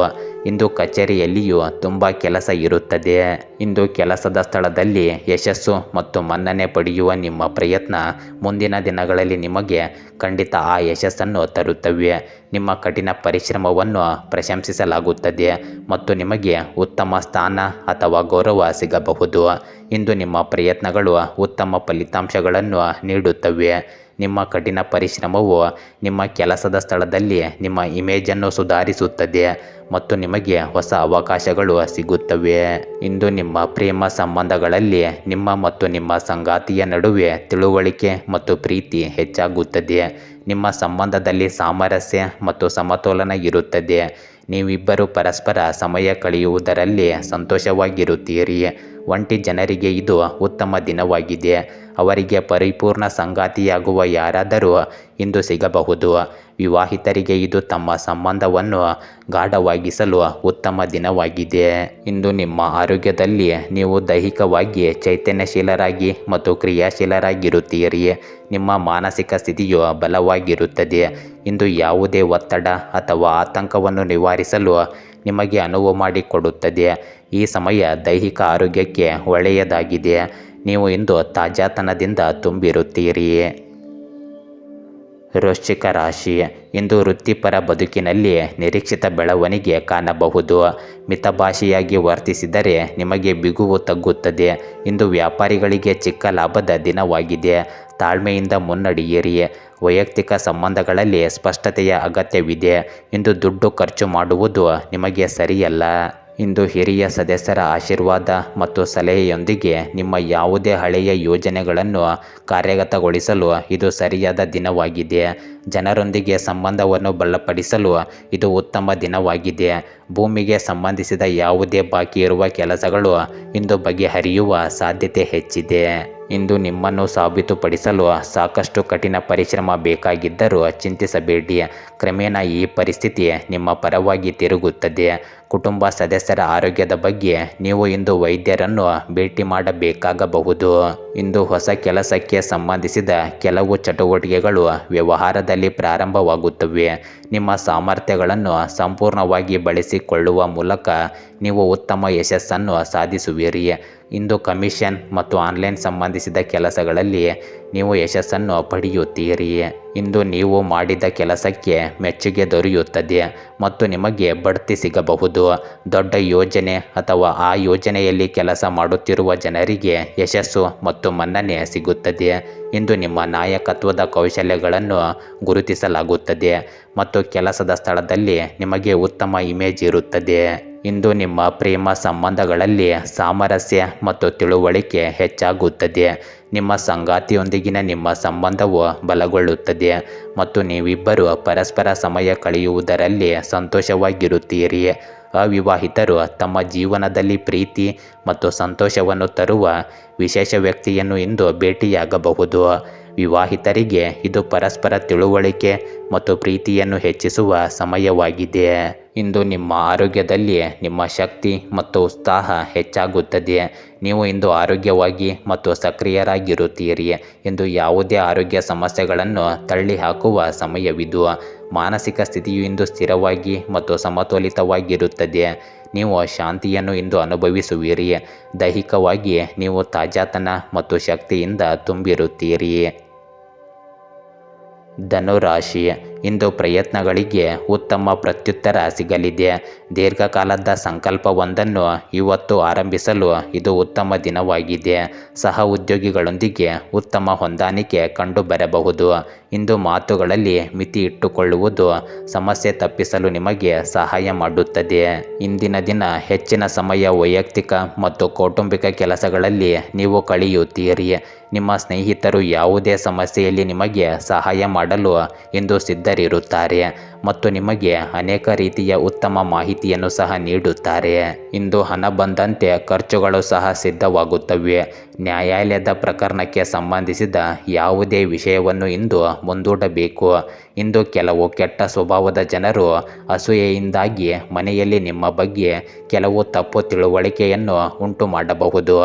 ಇಂದು ಕಚೇರಿಯಲ್ಲಿಯೂ ತುಂಬ ಕೆಲಸ ಇರುತ್ತದೆ. ಇಂದು ಕೆಲಸದ ಸ್ಥಳದಲ್ಲಿ ಯಶಸ್ಸು ಮತ್ತು ಮನ್ನಣೆ ಪಡೆಯುವ ನಿಮ್ಮ ಪ್ರಯತ್ನ ಮುಂದಿನ ದಿನಗಳಲ್ಲಿ ನಿಮಗೆ ಖಂಡಿತ ಆ ಯಶಸ್ಸನ್ನು ತರುತ್ತವೆ. ನಿಮ್ಮ ಕಠಿಣ ಪರಿಶ್ರಮವನ್ನು ಪ್ರಶಂಸಿಸಲಾಗುತ್ತದೆ ಮತ್ತು ನಿಮಗೆ ಉತ್ತಮ ಸ್ಥಾನ ಅಥವಾ ಗೌರವ ಸಿಗಬಹುದು. ಇಂದು ನಿಮ್ಮ ಪ್ರಯತ್ನಗಳು ಉತ್ತಮ ಫಲಿತಾಂಶಗಳನ್ನು ನೀಡುತ್ತವೆ. ನಿಮ್ಮ ಕಠಿಣ ಪರಿಶ್ರಮವು ನಿಮ್ಮ ಕೆಲಸದ ಸ್ಥಳದಲ್ಲಿ ನಿಮ್ಮ ಇಮೇಜನ್ನು ಸುಧಾರಿಸುತ್ತದೆ ಮತ್ತು ನಿಮಗೆ ಹೊಸ ಅವಕಾಶಗಳು ಸಿಗುತ್ತವೆ. ಇಂದು ನಿಮ್ಮ ಪ್ರೇಮ ಸಂಬಂಧಗಳಲ್ಲಿ ನಿಮ್ಮ ಮತ್ತು ನಿಮ್ಮ ಸಂಗಾತಿಯ ನಡುವೆ ತಿಳುವಳಿಕೆ ಮತ್ತು ಪ್ರೀತಿ ಹೆಚ್ಚಾಗುತ್ತದೆ. ನಿಮ್ಮ ಸಂಬಂಧದಲ್ಲಿ ಸಾಮರಸ್ಯ ಮತ್ತು ಸಮತೋಲನ ಇರುತ್ತದೆ. ನೀವಿಬ್ಬರು ಪರಸ್ಪರ ಸಮಯ ಕಳೆಯುವುದರಲ್ಲಿ ಸಂತೋಷವಾಗಿರುತ್ತೀರಿ. ಒಂಟಿ ಜನರಿಗೆ ಇದು ಉತ್ತಮ ದಿನವಾಗಿದೆ, ಅವರಿಗೆ ಪರಿಪೂರ್ಣ ಸಂಗಾತಿಯಾಗುವ ಯಾರಾದರೂ ಇಂದು ಸಿಗಬಹುದು. ವಿವಾಹಿತರಿಗೆ ಇದು ತಮ್ಮ ಸಂಬಂಧವನ್ನು ಗಾಢವಾಗಿಸಲು ಉತ್ತಮ ದಿನವಾಗಿದೆ. ಇಂದು ನಿಮ್ಮ ಆರೋಗ್ಯದಲ್ಲಿ ನೀವು ದೈಹಿಕವಾಗಿ ಚೈತನ್ಯಶೀಲರಾಗಿ ಮತ್ತು ಕ್ರಿಯಾಶೀಲರಾಗಿರುತ್ತೀರಿ. ನಿಮ್ಮ ಮಾನಸಿಕ ಸ್ಥಿತಿಯು ಬಲವಾಗಿರುತ್ತದೆ. ಇಂದು ಯಾವುದೇ ಒತ್ತಡ ಅಥವಾ ಆತಂಕವನ್ನು ನಿವಾರಿಸಲು ನಿಮಗೆ ಅನುವು ಮಾಡಿಕೊಡುತ್ತದೆ. ಈ ಸಮಯ ದೈಹಿಕ ಆರೋಗ್ಯಕ್ಕೆ ಒಳ್ಳೆಯದಾಗಿದೆ. ನೀವು ಇಂದು ತಾಜಾತನದಿಂದ ತುಂಬಿರುತ್ತೀರಿ. ವೃಶ್ಚಿಕ ರಾಶಿ, ಇಂದು ವೃತ್ತಿಪರ ಬದುಕಿನಲ್ಲಿ ನಿರೀಕ್ಷಿತ ಬೆಳವಣಿಗೆ ಕಾಣಬಹುದು. ಮಿತಭಾಷಿಯಾಗಿ ವರ್ತಿಸಿದರೆ ನಿಮಗೆ ಬಿಗುವು ತಗ್ಗುತ್ತದೆ. ಇಂದು ವ್ಯಾಪಾರಿಗಳಿಗೆ ಚಿಕ್ಕ ಲಾಭದ ದಿನವಾಗಿದೆ. ತಾಳ್ಮೆಯಿಂದ ಮುನ್ನಡೆಯಿರಿ. ವೈಯಕ್ತಿಕ ಸಂಬಂಧಗಳಲ್ಲಿ ಸ್ಪಷ್ಟತೆಯ ಅಗತ್ಯವಿದೆ. ಇಂದು ದುಡ್ಡು ಖರ್ಚು ಮಾಡುವುದು ನಿಮಗೆ ಸರಿಯಲ್ಲ. ಇಂದು ಹಿರಿಯ ಸದಸ್ಯರ ಆಶೀರ್ವಾದ ಮತ್ತು ಸಲಹೆಯೊಂದಿಗೆ ನಿಮ್ಮ ಯಾವುದೇ ಹಳೆಯ ಯೋಜನೆಗಳನ್ನು ಕಾರ್ಯಗತಗೊಳಿಸಲು ಇದು ಸರಿಯಾದ ದಿನವಾಗಿದೆ. ಜನರೊಂದಿಗೆ ಸಂಬಂಧವನ್ನು ಬಲಪಡಿಸಲು ಇದು ಉತ್ತಮ ದಿನವಾಗಿದೆ. ಭೂಮಿಗೆ ಸಂಬಂಧಿಸಿದ ಯಾವುದೇ ಬಾಕಿ ಇರುವ ಕೆಲಸಗಳು ಇಂದು ಬಗೆಹರಿಯುವ ಸಾಧ್ಯತೆ ಹೆಚ್ಚಿದೆ. ಇಂದು ನಿಮ್ಮನ್ನು ಸಾಬೀತುಪಡಿಸಲು ಸಾಕಷ್ಟು ಕಠಿಣ ಪರಿಶ್ರಮ ಬೇಕಾಗಿದ್ದರೂ ಚಿಂತಿಸಬೇಡಿ. ಕ್ರಮೇಣ ಈ ಪರಿಸ್ಥಿತಿ ನಿಮ್ಮ ಪರವಾಗಿ ತಿರುಗುತ್ತದೆ. ಕುಟುಂಬ ಸದಸ್ಯರ ಆರೋಗ್ಯದ ಬಗ್ಗೆ ನೀವು ಇಂದು ವೈದ್ಯರನ್ನು ಭೇಟಿ ಮಾಡಬೇಕಾಗಬಹುದು. ಇಂದು ಹೊಸ ಕೆಲಸಕ್ಕೆ ಸಂಬಂಧಿಸಿದ ಕೆಲವು ಚಟುವಟಿಕೆಗಳು ವ್ಯವಹಾರದಲ್ಲಿ ಪ್ರಾರಂಭವಾಗುತ್ತವೆ. ನಿಮ್ಮ ಸಾಮರ್ಥ್ಯಗಳನ್ನು ಸಂಪೂರ್ಣವಾಗಿ ಬಳಸಿಕೊಳ್ಳುವ ಮೂಲಕ ನೀವು ಉತ್ತಮ ಯಶಸ್ಸನ್ನು ಸಾಧಿಸುವಿರಿ. ಇಂದು ಕಮಿಷನ್ ಮತ್ತು ಆನ್ಲೈನ್ ಸಂಬಂಧಿಸಿದ ಕೆಲಸಗಳಲ್ಲಿ ನೀವು ಯಶಸ್ಸನ್ನು ಪಡೆಯುತ್ತೀರಿ. ಇಂದು ನೀವು ಮಾಡಿದ ಕೆಲಸಕ್ಕೆ ಮೆಚ್ಚುಗೆ ದೊರೆಯುತ್ತದೆ ಮತ್ತು ನಿಮಗೆ ಬಡ್ತಿ ಸಿಗಬಹುದು. ದೊಡ್ಡ ಯೋಜನೆ ಅಥವಾ ಆ ಯೋಜನೆಯಲ್ಲಿ ಕೆಲಸ ಮಾಡುತ್ತಿರುವ ಜನರಿಗೆ ಯಶಸ್ಸು ಮತ್ತು ಮನ್ನಣೆ ಸಿಗುತ್ತದೆ. ಇಂದು ನಿಮ್ಮ ನಾಯಕತ್ವದ ಕೌಶಲ್ಯಗಳನ್ನು ಗುರುತಿಸಲಾಗುತ್ತದೆ ಮತ್ತು ಕೆಲಸದ ಸ್ಥಳದಲ್ಲಿ ನಿಮಗೆ ಉತ್ತಮ ಇಮೇಜ್ ಇರುತ್ತದೆ. ಇಂದು ನಿಮ್ಮ ಪ್ರೇಮ ಸಂಬಂಧಗಳಲ್ಲಿ ಸಾಮರಸ್ಯ ಮತ್ತು ತಿಳುವಳಿಕೆ ಹೆಚ್ಚಾಗುತ್ತದೆ. ನಿಮ್ಮ ಸಂಗಾತಿಯೊಂದಿಗಿನ ನಿಮ್ಮ ಸಂಬಂಧವು ಬಲಗೊಳ್ಳುತ್ತದೆ ಮತ್ತು ನೀವಿಬ್ಬರು ಪರಸ್ಪರ ಸಮಯ ಕಳೆಯುವುದರಲ್ಲಿ ಸಂತೋಷವಾಗಿರುತ್ತೀರಿ. ಅವಿವಾಹಿತರು ತಮ್ಮ ಜೀವನದಲ್ಲಿ ಪ್ರೀತಿ ಮತ್ತು ಸಂತೋಷವನ್ನು ತರುವ ವಿಶೇಷ ವ್ಯಕ್ತಿಯನ್ನು ಇಂದು ಭೇಟಿಯಾಗಬಹುದು. ವಿವಾಹಿತರಿಗೆ ಇದು ಪರಸ್ಪರ ತಿಳುವಳಿಕೆ ಮತ್ತು ಪ್ರೀತಿಯನ್ನು ಹೆಚ್ಚಿಸುವ ಸಮಯವಾಗಿದೆ. ಇಂದು ನಿಮ್ಮ ಆರೋಗ್ಯದಲ್ಲಿ ನಿಮ್ಮ ಶಕ್ತಿ ಮತ್ತು ಉತ್ಸಾಹ ಹೆಚ್ಚಾಗುತ್ತದೆ. ನೀವು ಇಂದು ಆರೋಗ್ಯವಾಗಿ ಮತ್ತು ಸಕ್ರಿಯರಾಗಿರುತ್ತೀರಿ. ಇಂದು ಯಾವುದೇ ಆರೋಗ್ಯ ಸಮಸ್ಯೆಗಳನ್ನು ತಳ್ಳಿಹಾಕುವ ಸಮಯವಿದು. ಮಾನಸಿಕ ಸ್ಥಿತಿಯು ಇಂದು ಸ್ಥಿರವಾಗಿ ಮತ್ತು ಸಮತೋಲಿತವಾಗಿರುತ್ತದೆ. ನೀವು ಶಾಂತಿಯನ್ನು ಇಂದು ಅನುಭವಿಸುವಿರಿ. ದೈಹಿಕವಾಗಿ ನೀವು ತಾಜಾತನ ಮತ್ತು ಶಕ್ತಿಯಿಂದ ತುಂಬಿರುತ್ತೀರಿ. ಧನುರಾಶಿ, ಇಂದು ಪ್ರಯತ್ನಗಳಿಗೆ ಉತ್ತಮ ಪ್ರತ್ಯುತ್ತರ ಸಿಗಲಿದೆ. ದೀರ್ಘಕಾಲದ ಸಂಕಲ್ಪವೊಂದನ್ನು ಇವತ್ತು ಆರಂಭಿಸಲು ಇದು ಉತ್ತಮ ದಿನವಾಗಿದೆ. ಸಹ ಉದ್ಯೋಗಿಗಳೊಂದಿಗೆ ಉತ್ತಮ ಹೊಂದಾಣಿಕೆ ಕಂಡುಬರಬಹುದು. ಇಂದು ಮಾತುಗಳಲ್ಲಿ ಮಿತಿ ಇಟ್ಟುಕೊಳ್ಳುವುದು ಸಮಸ್ಯೆ ತಪ್ಪಿಸಲು ನಿಮಗೆ ಸಹಾಯ ಮಾಡುತ್ತದೆ. ಇಂದಿನ ದಿನ ಹೆಚ್ಚಿನ ಸಮಯ ವೈಯಕ್ತಿಕ ಮತ್ತು ಕೌಟುಂಬಿಕ ಕೆಲಸಗಳಲ್ಲಿ ನೀವು ಕಳೆಯುತ್ತೀರಿ. ನಿಮ್ಮ ಸ್ನೇಹಿತರು ಯಾವುದೇ ಸಮಸ್ಯೆಯಲ್ಲಿ ನಿಮಗೆ ಸಹಾಯ ಮಾಡಲು ಇಂದು ಸಿದ್ಧರಿರುತ್ತಾರೆ ಮತ್ತು ನಿಮಗೆ ಅನೇಕ ರೀತಿಯ ಉತ್ತಮ ಮಾಹಿತಿಯನ್ನು ಸಹ ನೀಡುತ್ತಾರೆ. ಇಂದು ಹಣ ಬಂದಂತೆ ಖರ್ಚುಗಳು ಸಹ ಸಿದ್ಧವಾಗುತ್ತವೆ. ನ್ಯಾಯಾಲಯದ ಪ್ರಕರಣಕ್ಕೆ ಸಂಬಂಧಿಸಿದ ಯಾವುದೇ ವಿಷಯವನ್ನು ಇಂದು ಮುಂದೂಡಬೇಕು. ಇಂದು ಕೆಲವು ಕೆಟ್ಟ ಸ್ವಭಾವದ ಜನರು ಅಸೂಯೆಯಿಂದಾಗಿ ಮನೆಯಲ್ಲಿ ನಿಮ್ಮ ಬಗ್ಗೆ ಕೆಲವು ತಪ್ಪು ತಿಳುವಳಿಕೆಯನ್ನು ಉಂಟು ಮಾಡಬಹುದು.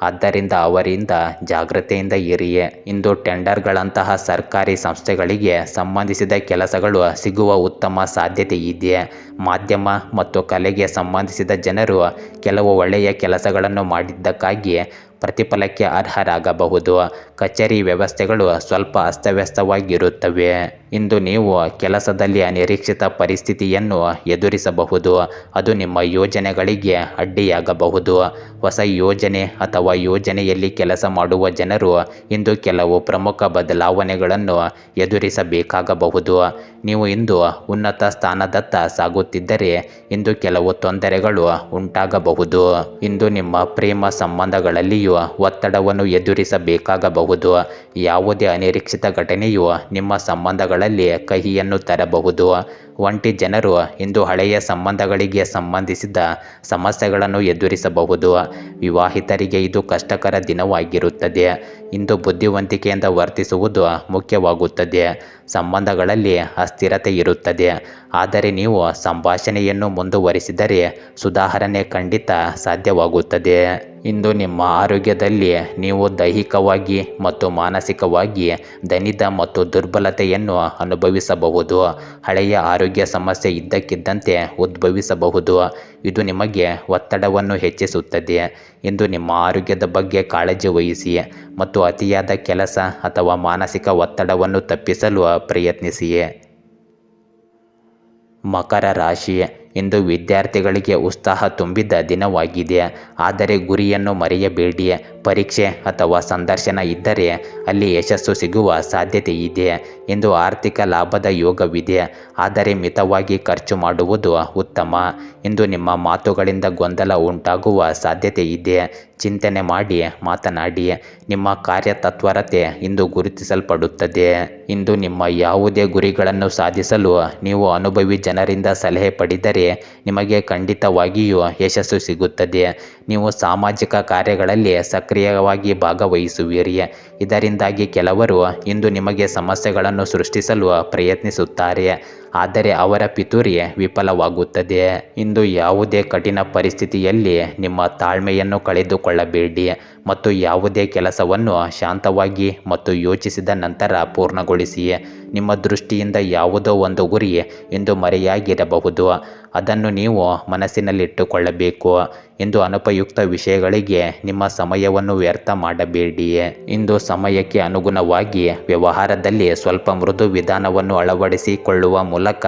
ಆದ್ದರಿಂದ ಅವರಿಂದ ಜಾಗ್ರತೆಯಿಂದ ಇರಿ. ಇಂದು ಟೆಂಡರ್ಗಳಂತಹ ಸರ್ಕಾರಿ ಸಂಸ್ಥೆಗಳಿಗೆ ಸಂಬಂಧಿಸಿದ ಕೆಲಸಗಳು ಸಿಗುವ ಉತ್ತಮ ಸಾಧ್ಯತೆ ಇದೆ. ಮಾಧ್ಯಮ ಮತ್ತು ಕಲೆಗೆ ಸಂಬಂಧಿಸಿದ ಜನರು ಕೆಲವು ಒಳ್ಳೆಯ ಕೆಲಸಗಳನ್ನು ಮಾಡಿದ್ದಕ್ಕಾಗಿ ಪ್ರತಿಫಲಕ್ಕೆ ಅರ್ಹರಾಗಬಹುದು. ಕಚೇರಿ ವ್ಯವಸ್ಥೆಗಳು ಸ್ವಲ್ಪ ಅಸ್ತವ್ಯಸ್ತವಾಗಿರುತ್ತವೆ. ಇಂದು ನೀವು ಕೆಲಸದಲ್ಲಿ ಅನಿರೀಕ್ಷಿತ ಪರಿಸ್ಥಿತಿಯನ್ನು ಎದುರಿಸಬಹುದು. ಅದು ನಿಮ್ಮ ಯೋಜನೆಗಳಿಗೆ ಅಡ್ಡಿಯಾಗಬಹುದು. ಹೊಸ ಯೋಜನೆ ಅಥವಾ ಯೋಜನೆಯಲ್ಲಿ ಕೆಲಸ ಮಾಡುವ ಜನರು ಇಂದು ಕೆಲವು ಪ್ರಮುಖ ಬದಲಾವಣೆಗಳನ್ನು ಎದುರಿಸಬೇಕಾಗಬಹುದು. ನೀವು ಇಂದು ಉನ್ನತ ಸ್ಥಾನದತ್ತ ಸಾಗುತ್ತಿದ್ದರೆ ಇಂದು ಕೆಲವು ತೊಂದರೆಗಳು ಉಂಟಾಗಬಹುದು. ಇಂದು ನಿಮ್ಮ ಪ್ರೇಮ ಸಂಬಂಧಗಳಲ್ಲಿಯೂ ಒತ್ತಡವನ್ನು ಎದುರಿಸಬೇಕಾಗಬಹುದು. ಯಾವುದೇ ಅನಿರೀಕ್ಷಿತ ಘಟನೆಯು ನಿಮ್ಮ ಸಂಬಂಧಗಳಲ್ಲಿ ಕಹಿಯನ್ನು ತರಬಹುದು. ಒಂಟಿ ಜನರು ಇಂದು ಹಳೆಯ ಸಂಬಂಧಗಳಿಗೆ ಸಂಬಂಧಿಸಿದ ಸಮಸ್ಯೆಗಳನ್ನು ಎದುರಿಸಬಹುದು. ವಿವಾಹಿತರಿಗೆ ಇದು ಕಷ್ಟಕರ ದಿನವಾಗಿರುತ್ತದೆ. ಇಂದು ಬುದ್ಧಿವಂತಿಕೆಯಿಂದ ವರ್ತಿಸುವುದು ಮುಖ್ಯವಾಗುತ್ತದೆ. ಸಂಬಂಧಗಳಲ್ಲಿ ಅಸ್ಥಿರತೆ ಇರುತ್ತದೆ, ಆದರೆ ನೀವು ಸಂಭಾಷಣೆಯನ್ನು ಮುಂದುವರಿಸಿದರೆ ಸುಧಾರಣೆ ಖಂಡಿತ ಸಾಧ್ಯವಾಗುತ್ತದೆ. ಇಂದು ನಿಮ್ಮ ಆರೋಗ್ಯದಲ್ಲಿ ನೀವು ದೈಹಿಕವಾಗಿ ಮತ್ತು ಮಾನಸಿಕವಾಗಿ ದಣಿದ ಮತ್ತು ದುರ್ಬಲತೆಯನ್ನು ಅನುಭವಿಸಬಹುದು. ಹಳೆಯ ಆರೋಗ್ಯ ಸಮಸ್ಯೆ ಇದ್ದಕ್ಕಿದ್ದಂತೆ ಉದ್ಭವಿಸಬಹುದು. ಇದು ನಿಮಗೆ ಒತ್ತಡವನ್ನು ಹೆಚ್ಚಿಸುತ್ತದೆ. ಇಂದು ನಿಮ್ಮ ಆರೋಗ್ಯದ ಬಗ್ಗೆ ಕಾಳಜಿ ವಹಿಸಿ ಮತ್ತು ಅತಿಯಾದ ಕೆಲಸ ಅಥವಾ ಮಾನಸಿಕ ಒತ್ತಡವನ್ನು ತಪ್ಪಿಸಲು ಪ್ರಯತ್ನಿಸಿ. ಮಕರ ರಾಶಿ, ಇಂದು ವಿದ್ಯಾರ್ಥಿಗಳಿಗೆ ಉತ್ಸಾಹ ತುಂಬಿದ ದಿನವಾಗಿದೆ. ಆದರೆ ಗುರಿಯನ್ನು ಮರೆಯಬೇಡಿ. ಪರೀಕ್ಷೆ ಅಥವಾ ಸಂದರ್ಶನ ಇದ್ದರೆ ಅಲ್ಲಿ ಯಶಸ್ಸು ಸಿಗುವ ಸಾಧ್ಯತೆ ಇದೆ. ಇಂದು ಆರ್ಥಿಕ ಲಾಭದ ಯೋಗವಿದೆ, ಆದರೆ ಮಿತವಾಗಿ ಖರ್ಚು ಮಾಡುವುದು ಉತ್ತಮ. ಇಂದು ನಿಮ್ಮ ಮಾತುಗಳಿಂದ ಗೊಂದಲ ಉಂಟಾಗುವ ಸಾಧ್ಯತೆ ಇದೆ. ಚಿಂತನೆ ಮಾಡಿ ಮಾತನಾಡಿ. ನಿಮ್ಮ ಕಾರ್ಯತತ್ಪರತೆ ಇಂದು ಗುರುತಿಸಲ್ಪಡುತ್ತದೆ. ಇಂದು ನಿಮ್ಮ ಯಾವುದೇ ಗುರಿಗಳನ್ನು ಸಾಧಿಸಲು ನೀವು ಅನುಭವಿ ಜನರಿಂದ ಸಲಹೆ ಪಡೆದರೆ ನಿಮಗೆ ಖಂಡಿತವಾಗಿಯೂ ಯಶಸ್ಸು ಸಿಗುತ್ತದೆ. ನೀವು ಸಾಮಾಜಿಕ ಕಾರ್ಯಗಳಲ್ಲಿ ಸಕ್ರಿಯವಾಗಿ ಭಾಗವಹಿಸುವಿರಿ. ಇದರಿಂದಾಗಿ ಕೆಲವರು ಇಂದು ನಿಮಗೆ ಸಮಸ್ಯೆಗಳನ್ನು ಸೃಷ್ಟಿಸಲು ಪ್ರಯತ್ನಿಸುತ್ತಾರೆ, ಆದರೆ ಅವರ ಪಿತೂರಿ ವಿಫಲವಾಗುತ್ತದೆ. ಇಂದು ಯಾವುದೇ ಕಠಿಣ ಪರಿಸ್ಥಿತಿಯಲ್ಲಿ ನಿಮ್ಮ ತಾಳ್ಮೆಯನ್ನು ಕಳೆದುಕೊಳ್ಳಬೇಡಿ ಮತ್ತು ಯಾವುದೇ ಕೆಲಸವನ್ನು ಶಾಂತವಾಗಿ ಮತ್ತು ಯೋಚಿಸಿದ ನಂತರ ಪೂರ್ಣಗೊಳಿಸಿ. ನಿಮ್ಮ ದೃಷ್ಟಿಯಿಂದ ಯಾವುದೋ ಒಂದು ಗುರಿ ಇಂದು ಮರೆಯಾಗಿರಬಹುದು, ಅದನ್ನು ನೀವು ಮನಸ್ಸಿನಲ್ಲಿಟ್ಟುಕೊಳ್ಳಬೇಕು. ಇಂದು ಅನುಪಯುಕ್ತ ವಿಷಯಗಳಿಗೆ ನಿಮ್ಮ ಸಮಯವನ್ನು ವ್ಯರ್ಥ ಮಾಡಬೇಡಿ. ಇಂದು ಸಮಯಕ್ಕೆ ಅನುಗುಣವಾಗಿ ವ್ಯವಹಾರದಲ್ಲಿ ಸ್ವಲ್ಪ ಮೃದು ವಿಧಾನವನ್ನು ಅಳವಡಿಸಿಕೊಳ್ಳುವ ಮೂಲಕ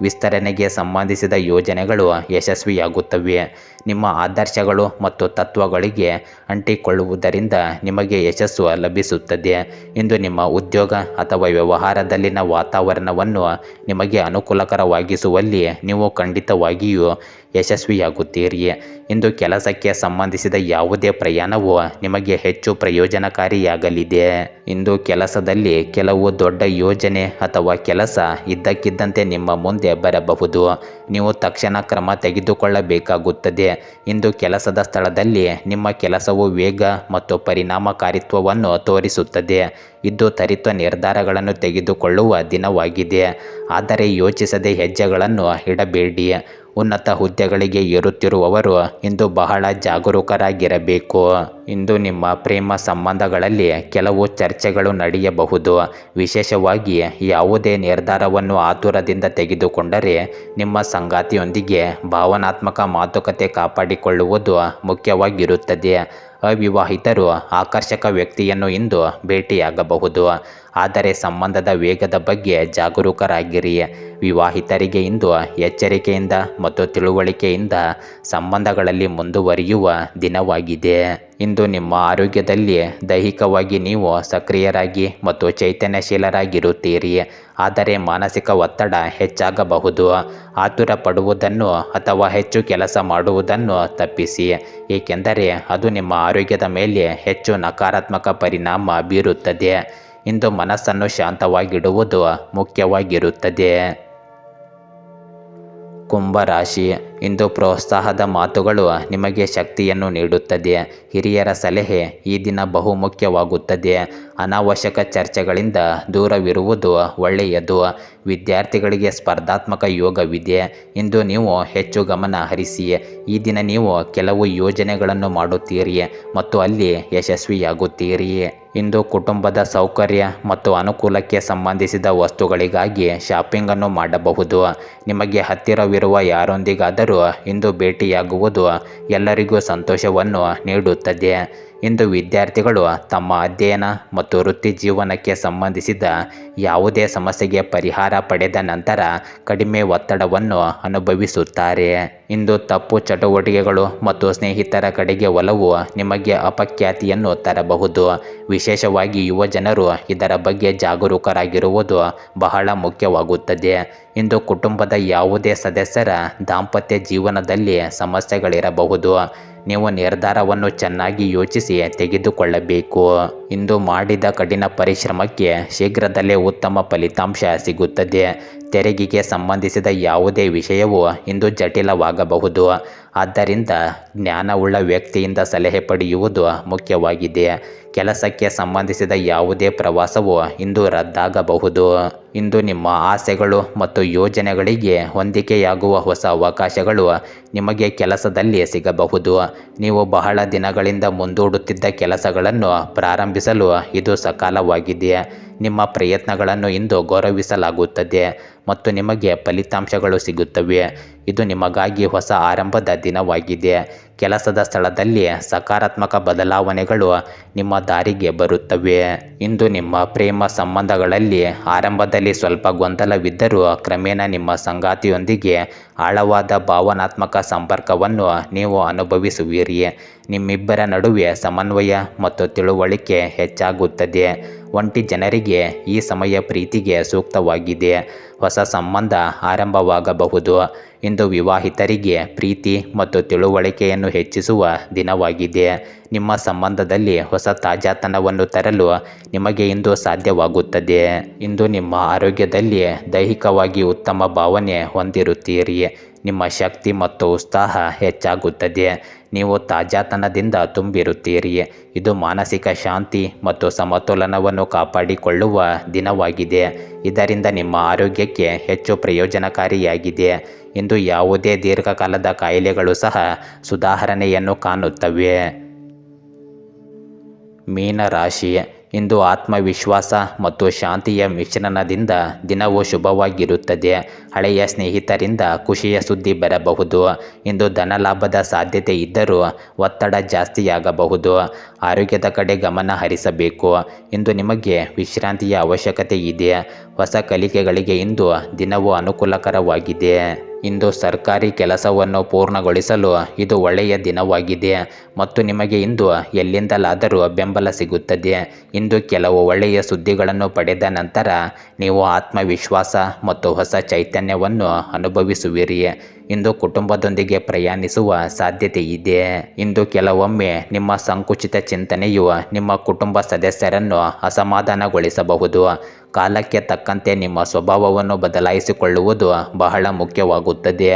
ವಿಸ್ತರಣೆಗೆ ಸಂಬಂಧಿಸಿದ ಯೋಜನೆಗಳು ಯಶಸ್ವಿಯಾಗುತ್ತವೆ. ನಿಮ್ಮ ಆದರ್ಶಗಳು ಮತ್ತು ತತ್ವಗಳಿಗೆ ಅಂಟಿಕೊಳ್ಳುವುದರಿಂದ ನಿಮಗೆ ಯಶಸ್ಸು ಲಭಿಸುತ್ತದೆ. ಇಂದು ನಿಮ್ಮ ಉದ್ಯೋಗ ಅಥವಾ ವ್ಯವಹಾರದಲ್ಲಿನ ವಾತಾವರಣವನ್ನು ನಿಮಗೆ ಅನುಕೂಲಕರವಾಗಿಸುವಲ್ಲಿ ನೀವು ಖಂಡಿತವಾಗಿಯೂ ಯಶಸ್ವಿಯಾಗುತ್ತೀರಿ. ಇಂದು ಕೆಲಸಕ್ಕೆ ಸಂಬಂಧಿಸಿದ ಯಾವುದೇ ಪ್ರಯಾಣವು ನಿಮಗೆ ಹೆಚ್ಚು ಪ್ರಯೋಜನಕಾರಿಯಾಗಲಿದೆ. ಇಂದು ಕೆಲಸದಲ್ಲಿ ಕೆಲವು ದೊಡ್ಡ ಯೋಜನೆ ಅಥವಾ ಕೆಲಸ ಇದ್ದಕ್ಕಿದ್ದಂತೆ ನಿಮ್ಮ ಮುಂದೆ ಬರಬಹುದು. ನೀವು ತಕ್ಷಣ ಕ್ರಮ ತೆಗೆದುಕೊಳ್ಳಬೇಕಾಗುತ್ತದೆ. ಇಂದು ಕೆಲಸದ ಸ್ಥಳದಲ್ಲಿ ನಿಮ್ಮ ಕೆಲಸವು ವೇಗ ಮತ್ತು ಪರಿಣಾಮಕಾರಿತ್ವವನ್ನು ತೋರಿಸುತ್ತದೆ. ಇದು ತ್ವರಿತ ನಿರ್ಧಾರಗಳನ್ನು ತೆಗೆದುಕೊಳ್ಳುವ ದಿನವಾಗಿದೆ, ಆದರೆ ಯೋಚಿಸದೆ ಹೆಜ್ಜೆಗಳನ್ನು ಇಡಬೇಡಿ. ಉನ್ನತ ಹುದ್ದೆಗಳಿಗೆ ಏರುತ್ತಿರುವವರು ಇಂದು ಬಹಳ ಜಾಗರೂಕರಾಗಿರಬೇಕು. ಇಂದು ನಿಮ್ಮ ಪ್ರೇಮ ಸಂಬಂಧಗಳಲ್ಲಿ ಕೆಲವು ಚರ್ಚೆಗಳು ನಡೆಯಬಹುದು. ವಿಶೇಷವಾಗಿ ಯಾವುದೇ ನಿರ್ಧಾರವನ್ನು ಆತುರದಿಂದ ತೆಗೆದುಕೊಂಡರೆ ನಿಮ್ಮ ಸಂಗಾತಿಯೊಂದಿಗೆ ಭಾವನಾತ್ಮಕ ಮಾತುಕತೆ ಕಾಪಾಡಿಕೊಳ್ಳುವುದು ಮುಖ್ಯವಾಗಿರುತ್ತದೆ. ಅವಿವಾಹಿತರು ಆಕರ್ಷಕ ವ್ಯಕ್ತಿಯನ್ನು ಇಂದು ಭೇಟಿಯಾಗಬಹುದು, ಆದರೆ ಸಂಬಂಧದ ವೇಗದ ಬಗ್ಗೆ ಜಾಗರೂಕರಾಗಿರಿ. ವಿವಾಹಿತರಿಗೆ ಇಂದು ಎಚ್ಚರಿಕೆಯಿಂದ ಮತ್ತು ತಿಳುವಳಿಕೆಯಿಂದ ಸಂಬಂಧಗಳಲ್ಲಿ ಮುಂದುವರಿಯುವ ದಿನವಾಗಿದೆ. ಇಂದು ನಿಮ್ಮ ಆರೋಗ್ಯದಲ್ಲಿ ದೈಹಿಕವಾಗಿ ನೀವು ಸಕ್ರಿಯರಾಗಿ ಮತ್ತು ಚೈತನ್ಯಶೀಲರಾಗಿರುತ್ತೀರಿ, ಆದರೆ ಮಾನಸಿಕ ಒತ್ತಡ ಹೆಚ್ಚಾಗಬಹುದು. ಆತುರ ಪಡುವುದನ್ನು ಅಥವಾ ಹೆಚ್ಚು ಕೆಲಸ ಮಾಡುವುದನ್ನು ತಪ್ಪಿಸಿ, ಏಕೆಂದರೆ ಅದು ನಿಮ್ಮ ಆರೋಗ್ಯದ ಮೇಲೆ ಹೆಚ್ಚು ನಕಾರಾತ್ಮಕ ಪರಿಣಾಮ ಬೀರುತ್ತದೆ. ಇಂದು ಮನಸ್ಸನ್ನು ಶಾಂತವಾಗಿಡುವುದು ಮುಖ್ಯವಾಗಿರುತ್ತದೆ. ಕುಂಭರಾಶಿ, ಇಂದು ಪ್ರೋತ್ಸಾಹದ ಮಾತುಗಳು ನಿಮಗೆ ಶಕ್ತಿಯನ್ನು ನೀಡುತ್ತದೆ. ಹಿರಿಯರ ಸಲಹೆ ಈ ದಿನ ಬಹುಮುಖ್ಯವಾಗುತ್ತದೆ. ಅನಾವಶ್ಯಕ ಚರ್ಚೆಗಳಿಂದ ದೂರವಿರುವುದು ಒಳ್ಳೆಯದು. ವಿದ್ಯಾರ್ಥಿಗಳಿಗೆ ಸ್ಪರ್ಧಾತ್ಮಕ ಯೋಗವಿದೆ. ಇಂದು ನೀವು ಹೆಚ್ಚು ಗಮನ ಹರಿಸಿ. ಈ ದಿನ ನೀವು ಕೆಲವು ಯೋಜನೆಗಳನ್ನು ಮಾಡುತ್ತೀರಿ ಮತ್ತು ಅಲ್ಲಿ ಯಶಸ್ವಿಯಾಗುತ್ತೀರಿ. ಇಂದು ಕುಟುಂಬದ ಸೌಕರ್ಯ ಮತ್ತು ಅನುಕೂಲಕ್ಕೆ ಸಂಬಂಧಿಸಿದ ವಸ್ತುಗಳಿಗಾಗಿ ಶಾಪಿಂಗ್ ಅನ್ನು ಮಾಡಬಹುದು. ನಿಮಗೆ ಹತ್ತಿರವಿರುವ ಯಾರೊಂದಿಗಾದರೂ ಇಂದು ಭೇಟಿಯಾಗುವುದು ಎಲ್ಲರಿಗೂ ಸಂತೋಷವನ್ನು ನೀಡುತ್ತದೆ. ಇಂದು ವಿದ್ಯಾರ್ಥಿಗಳು ತಮ್ಮ ಅಧ್ಯಯನ ಮತ್ತು ವೃತ್ತಿ ಜೀವನಕ್ಕೆ ಸಂಬಂಧಿಸಿದ ಯಾವುದೇ ಸಮಸ್ಯೆಗೆ ಪರಿಹಾರ ಪಡೆದ ನಂತರ ಕಡಿಮೆ ಒತ್ತಡವನ್ನು ಅನುಭವಿಸುತ್ತಾರೆ. ಇಂದು ತಪ್ಪು ಚಟುವಟಿಕೆಗಳು ಮತ್ತು ಸ್ನೇಹಿತರ ಕಡೆಗೆ ಒಲವು ನಿಮಗೆ ಅಪಖ್ಯಾತಿಯನ್ನು ತರಬಹುದು. ವಿಶೇಷವಾಗಿ ಯುವ ಜನರು ಇದರ ಬಗ್ಗೆ ಜಾಗರೂಕರಾಗಿರುವುದು ಬಹಳ ಮುಖ್ಯವಾಗುತ್ತದೆ. ಇಂದು ಕುಟುಂಬದ ಯಾವುದೇ ಸದಸ್ಯರ ದಾಂಪತ್ಯ ಜೀವನದಲ್ಲಿ ಸಮಸ್ಯೆಗಳಿರಬಹುದು. ನೀವು ನಿರ್ಧಾರವನ್ನು ಚೆನ್ನಾಗಿ ಯೋಚಿಸಿ ತೆಗೆದುಕೊಳ್ಳಬೇಕು. ಇಂದು ಮಾಡಿದ ಕಠಿಣ ಪರಿಶ್ರಮಕ್ಕೆ ಶೀಘ್ರದಲ್ಲೇ ಉತ್ತಮ ಫಲಿತಾಂಶ ಸಿಗುತ್ತದೆ. ತೆರಿಗೆಗೆ ಸಂಬಂಧಿಸಿದ ಯಾವುದೇ ವಿಷಯವು ಇಂದು ಜಟಿಲವಾಗಬಹುದು. ಆದ್ದರಿಂದ ಜ್ಞಾನವುಳ್ಳ ವ್ಯಕ್ತಿಯಿಂದ ಸಲಹೆ ಪಡೆಯುವುದು ಮುಖ್ಯವಾಗಿದೆ. ಕೆಲಸಕ್ಕೆ ಸಂಬಂಧಿಸಿದ ಯಾವುದೇ ಪ್ರವಾಸವು ಇಂದು ರದ್ದಾಗಬಹುದು. ಇಂದು ನಿಮ್ಮ ಆಸೆಗಳು ಮತ್ತು ಯೋಜನೆಗಳಿಗೆ ಹೊಂದಿಕೆಯಾಗುವ ಹೊಸ ಅವಕಾಶಗಳು ನಿಮಗೆ ಕೆಲಸದಲ್ಲಿ ಸಿಗಬಹುದು. ನೀವು ಬಹಳ ದಿನಗಳಿಂದ ಮುಂದೂಡುತ್ತಿದ್ದ ಕೆಲಸಗಳನ್ನು ಪ್ರಾರಂಭಿಸಲು ಇದು ಸಕಾಲವಾಗಿದೆ. ನಿಮ್ಮ ಪ್ರಯತ್ನಗಳನ್ನು ಇಂದು ಗೌರವಿಸಲಾಗುತ್ತದೆ ಮತ್ತು ನಿಮಗೆ ಫಲಿತಾಂಶಗಳು ಸಿಗುತ್ತವೆ. ಇದು ನಿಮಗಾಗಿ ಹೊಸ ಆರಂಭದ ದಿನವಾಗಿದೆ. ಕೆಲಸದ ಸ್ಥಳದಲ್ಲಿ ಸಕಾರಾತ್ಮಕ ಬದಲಾವಣೆಗಳು ನಿಮ್ಮ ದಾರಿಗೆ ಬರುತ್ತವೆ. ಇಂದು ನಿಮ್ಮ ಪ್ರೇಮ ಸಂಬಂಧಗಳಲ್ಲಿ ಆರಂಭದಲ್ಲಿ ಸ್ವಲ್ಪ ಗೊಂದಲವಿದ್ದರೂ ಕ್ರಮೇಣ ನಿಮ್ಮ ಸಂಗಾತಿಯೊಂದಿಗೆ ಆಳವಾದ ಭಾವನಾತ್ಮಕ ಸಂಪರ್ಕವನ್ನು ನೀವು ಅನುಭವಿಸುವಿರಿ. ನಿಮ್ಮಿಬ್ಬರ ನಡುವೆ ಸಮನ್ವಯ ಮತ್ತು ತಿಳುವಳಿಕೆ ಹೆಚ್ಚಾಗುತ್ತದೆ. ಒಂಟಿ ಜನರಿಗೆ ಈ ಸಮಯ ಪ್ರೀತಿಗೆ ಸೂಕ್ತವಾಗಿದೆ. ಹೊಸ ಸಂಬಂಧ ಆರಂಭವಾಗಬಹುದು. ಇಂದು ವಿವಾಹಿತರಿಗೆ ಪ್ರೀತಿ ಮತ್ತು ತಿಳುವಳಿಕೆಯನ್ನು ಹೆಚ್ಚಿಸುವ ದಿನವಾಗಿದೆ. ನಿಮ್ಮ ಸಂಬಂಧದಲ್ಲಿ ಹೊಸ ತಾಜಾತನವನ್ನು ತರಲು ನಿಮಗೆ ಇಂದು ಸಾಧ್ಯವಾಗುತ್ತದೆ. ಇಂದು ನಿಮ್ಮ ಆರೋಗ್ಯದಲ್ಲಿ ದೈಹಿಕವಾಗಿ ಉತ್ತಮ ಭಾವನೆ ಹೊಂದಿರುತ್ತೀರಿ. ನಿಮ್ಮ ಶಕ್ತಿ ಮತ್ತು ಉತ್ಸಾಹ ಹೆಚ್ಚಾಗುತ್ತದೆ. ನೀವು ತಾಜಾತನದಿಂದ ತುಂಬಿರುತ್ತೀರಿ. ಇದು ಮಾನಸಿಕ ಶಾಂತಿ ಮತ್ತು ಸಮತೋಲನವನ್ನು ಕಾಪಾಡಿಕೊಳ್ಳುವ ದಿನವಾಗಿದೆ. ಇದರಿಂದ ನಿಮ್ಮ ಆರೋಗ್ಯಕ್ಕೆ ಹೆಚ್ಚು ಪ್ರಯೋಜನಕಾರಿಯಾಗಿದೆ. ಇಂದು ಯಾವುದೇ ದೀರ್ಘಕಾಲದ ಕಾಯಿಲೆಗಳು ಸಹ ಸುಧಾರಣೆಯನ್ನು ಕಾಣುತ್ತವೆ. ಮೀನರಾಶಿ, ಇಂದು ಆತ್ಮವಿಶ್ವಾಸ ಮತ್ತು ಶಾಂತಿಯ ಮಿಶ್ರಣದಿಂದ ದಿನವು ಶುಭವಾಗಿರುತ್ತದೆ. ಹಳೆಯ ಸ್ನೇಹಿತರಿಂದ ಖುಷಿಯ ಸುದ್ದಿ ಬರಬಹುದು. ಇಂದು ಧನಲಾಭದ ಸಾಧ್ಯತೆ ಇದ್ದರೂ ಒತ್ತಡ ಜಾಸ್ತಿಯಾಗಬಹುದು. ಆರೋಗ್ಯದ ಕಡೆ ಗಮನ ಹರಿಸಬೇಕು. ಇಂದು ನಿಮಗೆ ವಿಶ್ರಾಂತಿಯ ಅವಶ್ಯಕತೆ ಇದೆ. ಹೊಸ ಕಲಿಕೆಗಳಿಗೆ ಇಂದು ದಿನವು ಅನುಕೂಲಕರವಾಗಿದೆ. ಇಂದು ಸರ್ಕಾರಿ ಕೆಲಸವನ್ನು ಪೂರ್ಣಗೊಳಿಸಲು ಇದು ಒಳ್ಳೆಯ ದಿನವಾಗಿದೆ ಮತ್ತು ನಿಮಗೆ ಇಂದು ಎಲ್ಲಿಂದಲಾದರೂ ಬೆಂಬಲ ಸಿಗುತ್ತದೆ. ಇಂದು ಕೆಲವು ಒಳ್ಳೆಯ ಸುದ್ದಿಗಳನ್ನು ಪಡೆದ ನಂತರ ನೀವು ಆತ್ಮವಿಶ್ವಾಸ ಮತ್ತು ಹೊಸ ಚೈತನ್ಯವನ್ನು ಅನುಭವಿಸುವಿರಿ. ಇಂದು ಕುಟುಂಬದೊಂದಿಗೆ ಪ್ರಯಾಣಿಸುವ ಸಾಧ್ಯತೆ ಇದೆ. ಇಂದು ಕೆಲವೊಮ್ಮೆ ನಿಮ್ಮ ಸಂಕುಚಿತ ಚಿಂತನೆಯು ನಿಮ್ಮ ಕುಟುಂಬ ಸದಸ್ಯರನ್ನು ಅಸಮಾಧಾನಗೊಳಿಸಬಹುದು. ಕಾಲಕ್ಕೆ ತಕ್ಕಂತೆ ನಿಮ್ಮ ಸ್ವಭಾವವನ್ನು ಬದಲಾಯಿಸಿಕೊಳ್ಳುವುದು ಬಹಳ ಮುಖ್ಯವಾಗುತ್ತದೆ.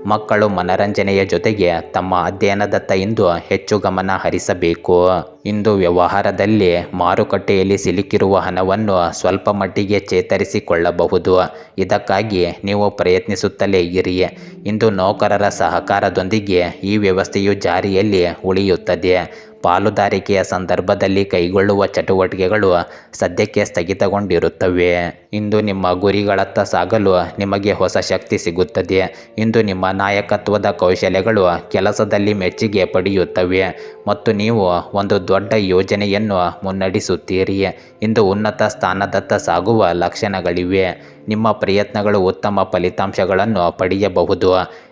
ಮಕ್ಕಳು ಮನರಂಜನೆಯ ಜೊತೆಗೆ ತಮ್ಮ ಅಧ್ಯಯನದತ್ತ ಇಂದು ಹೆಚ್ಚು ಗಮನ ಹರಿಸಬೇಕು. ಇಂದು ವ್ಯವಹಾರದಲ್ಲಿ ಮಾರುಕಟ್ಟೆಯಲ್ಲಿ ಸಿಲುಕಿರುವ ಹಣವನ್ನು ಸ್ವಲ್ಪ ಮಟ್ಟಿಗೆ ಚೇತರಿಸಿಕೊಳ್ಳಬಹುದು. ಇದಕ್ಕಾಗಿ ನೀವು ಪ್ರಯತ್ನಿಸುತ್ತಲೇ ಇರಿ. ಇಂದು ನೌಕರರ ಸಹಕಾರದೊಂದಿಗೆ ಈ ವ್ಯವಸ್ಥೆಯು ಜಾರಿಯಲ್ಲಿ ಉಳಿಯುತ್ತದೆ. ಪಾಲುದಾರಿಕೆಯ ಸಂದರ್ಭದಲ್ಲಿ ಕೈಗೊಳ್ಳುವ ಚಟುವಟಿಕೆಗಳು ಸದ್ಯಕ್ಕೆ ಸ್ಥಗಿತಗೊಂಡಿರುತ್ತವೆ. ಇಂದು ನಿಮ್ಮ ಗುರಿಗಳತ್ತ ಸಾಗಲು ನಿಮಗೆ ಹೊಸ ಶಕ್ತಿ ಸಿಗುತ್ತದೆ. ಇಂದು ನಿಮ್ಮ ನಾಯಕತ್ವದ ಕೌಶಲ್ಯಗಳು ಕೆಲಸದಲ್ಲಿ ಮೆಚ್ಚುಗೆ ಪಡೆಯುತ್ತವೆ ಮತ್ತು ನೀವು ಒಂದು ದೊಡ್ಡ ಯೋಜನೆಯನ್ನು ಮುನ್ನಡೆಸುತ್ತೀರಿ. ಇಂದು ಉನ್ನತ ಸ್ಥಾನದತ್ತ ಸಾಗುವ ಲಕ್ಷಣಗಳಿವೆ. ನಿಮ್ಮ ಪ್ರಯತ್ನಗಳು ಉತ್ತಮ ಫಲಿತಾಂಶಗಳನ್ನು ಪಡೆಯಬಹುದು.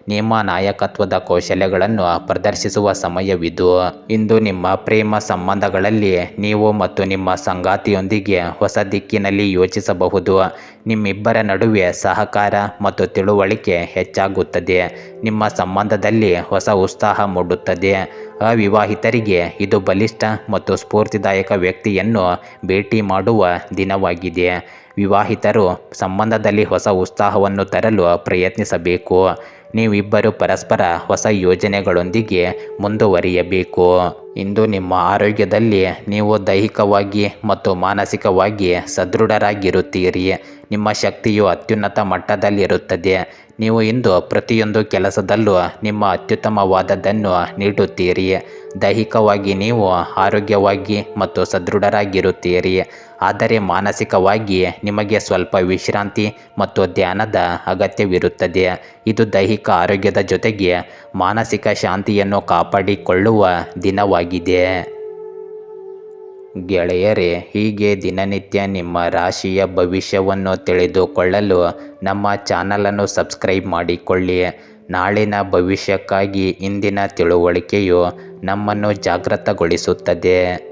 ನಿಮ್ಮ ನಾಯಕತ್ವದ ಕೌಶಲ್ಯಗಳನ್ನು ಪ್ರದರ್ಶಿಸುವ ಸಮಯವಿದು. ಇಂದು ನಿಮ್ಮ ಪ್ರೇಮ ಸಂಬಂಧಗಳಲ್ಲಿ ನೀವು ಮತ್ತು ನಿಮ್ಮ ಸಂಗಾತಿಯೊಂದಿಗೆ ಹೊಸ ದಿಕ್ಕಿನಲ್ಲಿ ಯೋಚಿಸಬಹುದು. ನಿಮ್ಮಿಬ್ಬರ ನಡುವೆ ಸಹಕಾರ ಮತ್ತು ತಿಳುವಳಿಕೆ ಹೆಚ್ಚಾಗುತ್ತದೆ. ನಿಮ್ಮ ಸಂಬಂಧದಲ್ಲಿ ಹೊಸ ಉತ್ಸಾಹ ಮೂಡುತ್ತದೆ. ಅವಿವಾಹಿತರಿಗೆ ಇದು ಬಲಿಷ್ಠ ಮತ್ತು ಸ್ಫೂರ್ತಿದಾಯಕ ವ್ಯಕ್ತಿಯನ್ನು ಭೇಟಿ ಮಾಡುವ ದಿನವಾಗಿದೆ. ವಿವಾಹಿತರು ಸಂಬಂಧದಲ್ಲಿ ಹೊಸ ಉತ್ಸಾಹವನ್ನು ತರಲು ಪ್ರಯತ್ನಿಸಬೇಕು. ನೀವಿಬ್ಬರು ಪರಸ್ಪರ ಹೊಸ ಯೋಜನೆಗಳೊಂದಿಗೆ ಮುಂದುವರಿಯಬೇಕು. ಇಂದು ನಿಮ್ಮ ಆರೋಗ್ಯದಲ್ಲಿ ನೀವು ದೈಹಿಕವಾಗಿ ಮತ್ತು ಮಾನಸಿಕವಾಗಿ ಸದೃಢರಾಗಿರುತ್ತೀರಿ. ನಿಮ್ಮ ಶಕ್ತಿಯು ಅತ್ಯುನ್ನತ ಮಟ್ಟದಲ್ಲಿರುತ್ತದೆ. ನೀವು ಇಂದು ಪ್ರತಿಯೊಂದು ಕೆಲಸದಲ್ಲೂ ನಿಮ್ಮ ಅತ್ಯುತ್ತಮವಾದದ್ದನ್ನು ನೀಡುತ್ತೀರಿ. ದೈಹಿಕವಾಗಿ ನೀವು ಆರೋಗ್ಯವಾಗಿ ಮತ್ತು ಸದೃಢರಾಗಿರುತ್ತೀರಿ. ಆದರೆ ಮಾನಸಿಕವಾಗಿ ನಿಮಗೆ ಸ್ವಲ್ಪ ವಿಶ್ರಾಂತಿ ಮತ್ತು ಧ್ಯಾನದ ಅಗತ್ಯವಿರುತ್ತದೆ. ಇದು ದೈಹಿಕ ಆರೋಗ್ಯದ ಜೊತೆಗೆ ಮಾನಸಿಕ ಶಾಂತಿಯನ್ನು ಕಾಪಾಡಿಕೊಳ್ಳುವ ದಿನವಾಗಿದೆ. ಗೆಳೆಯರೇ, ಹೀಗೆ ದಿನನಿತ್ಯ ನಿಮ್ಮ ರಾಶಿಯ ಭವಿಷ್ಯವನ್ನು ತಿಳಿದುಕೊಳ್ಳಲು ನಮ್ಮ ಚಾನಲನ್ನು ಸಬ್ಸ್ಕ್ರೈಬ್ ಮಾಡಿಕೊಳ್ಳಿ. ನಾಳಿನ ಭವಿಷ್ಯಕ್ಕಾಗಿ ಇಂದಿನ ತಿಳುವಳಿಕೆಯು ನಮ್ಮನ್ನು ಜಾಗೃತಗೊಳಿಸುತ್ತದೆ.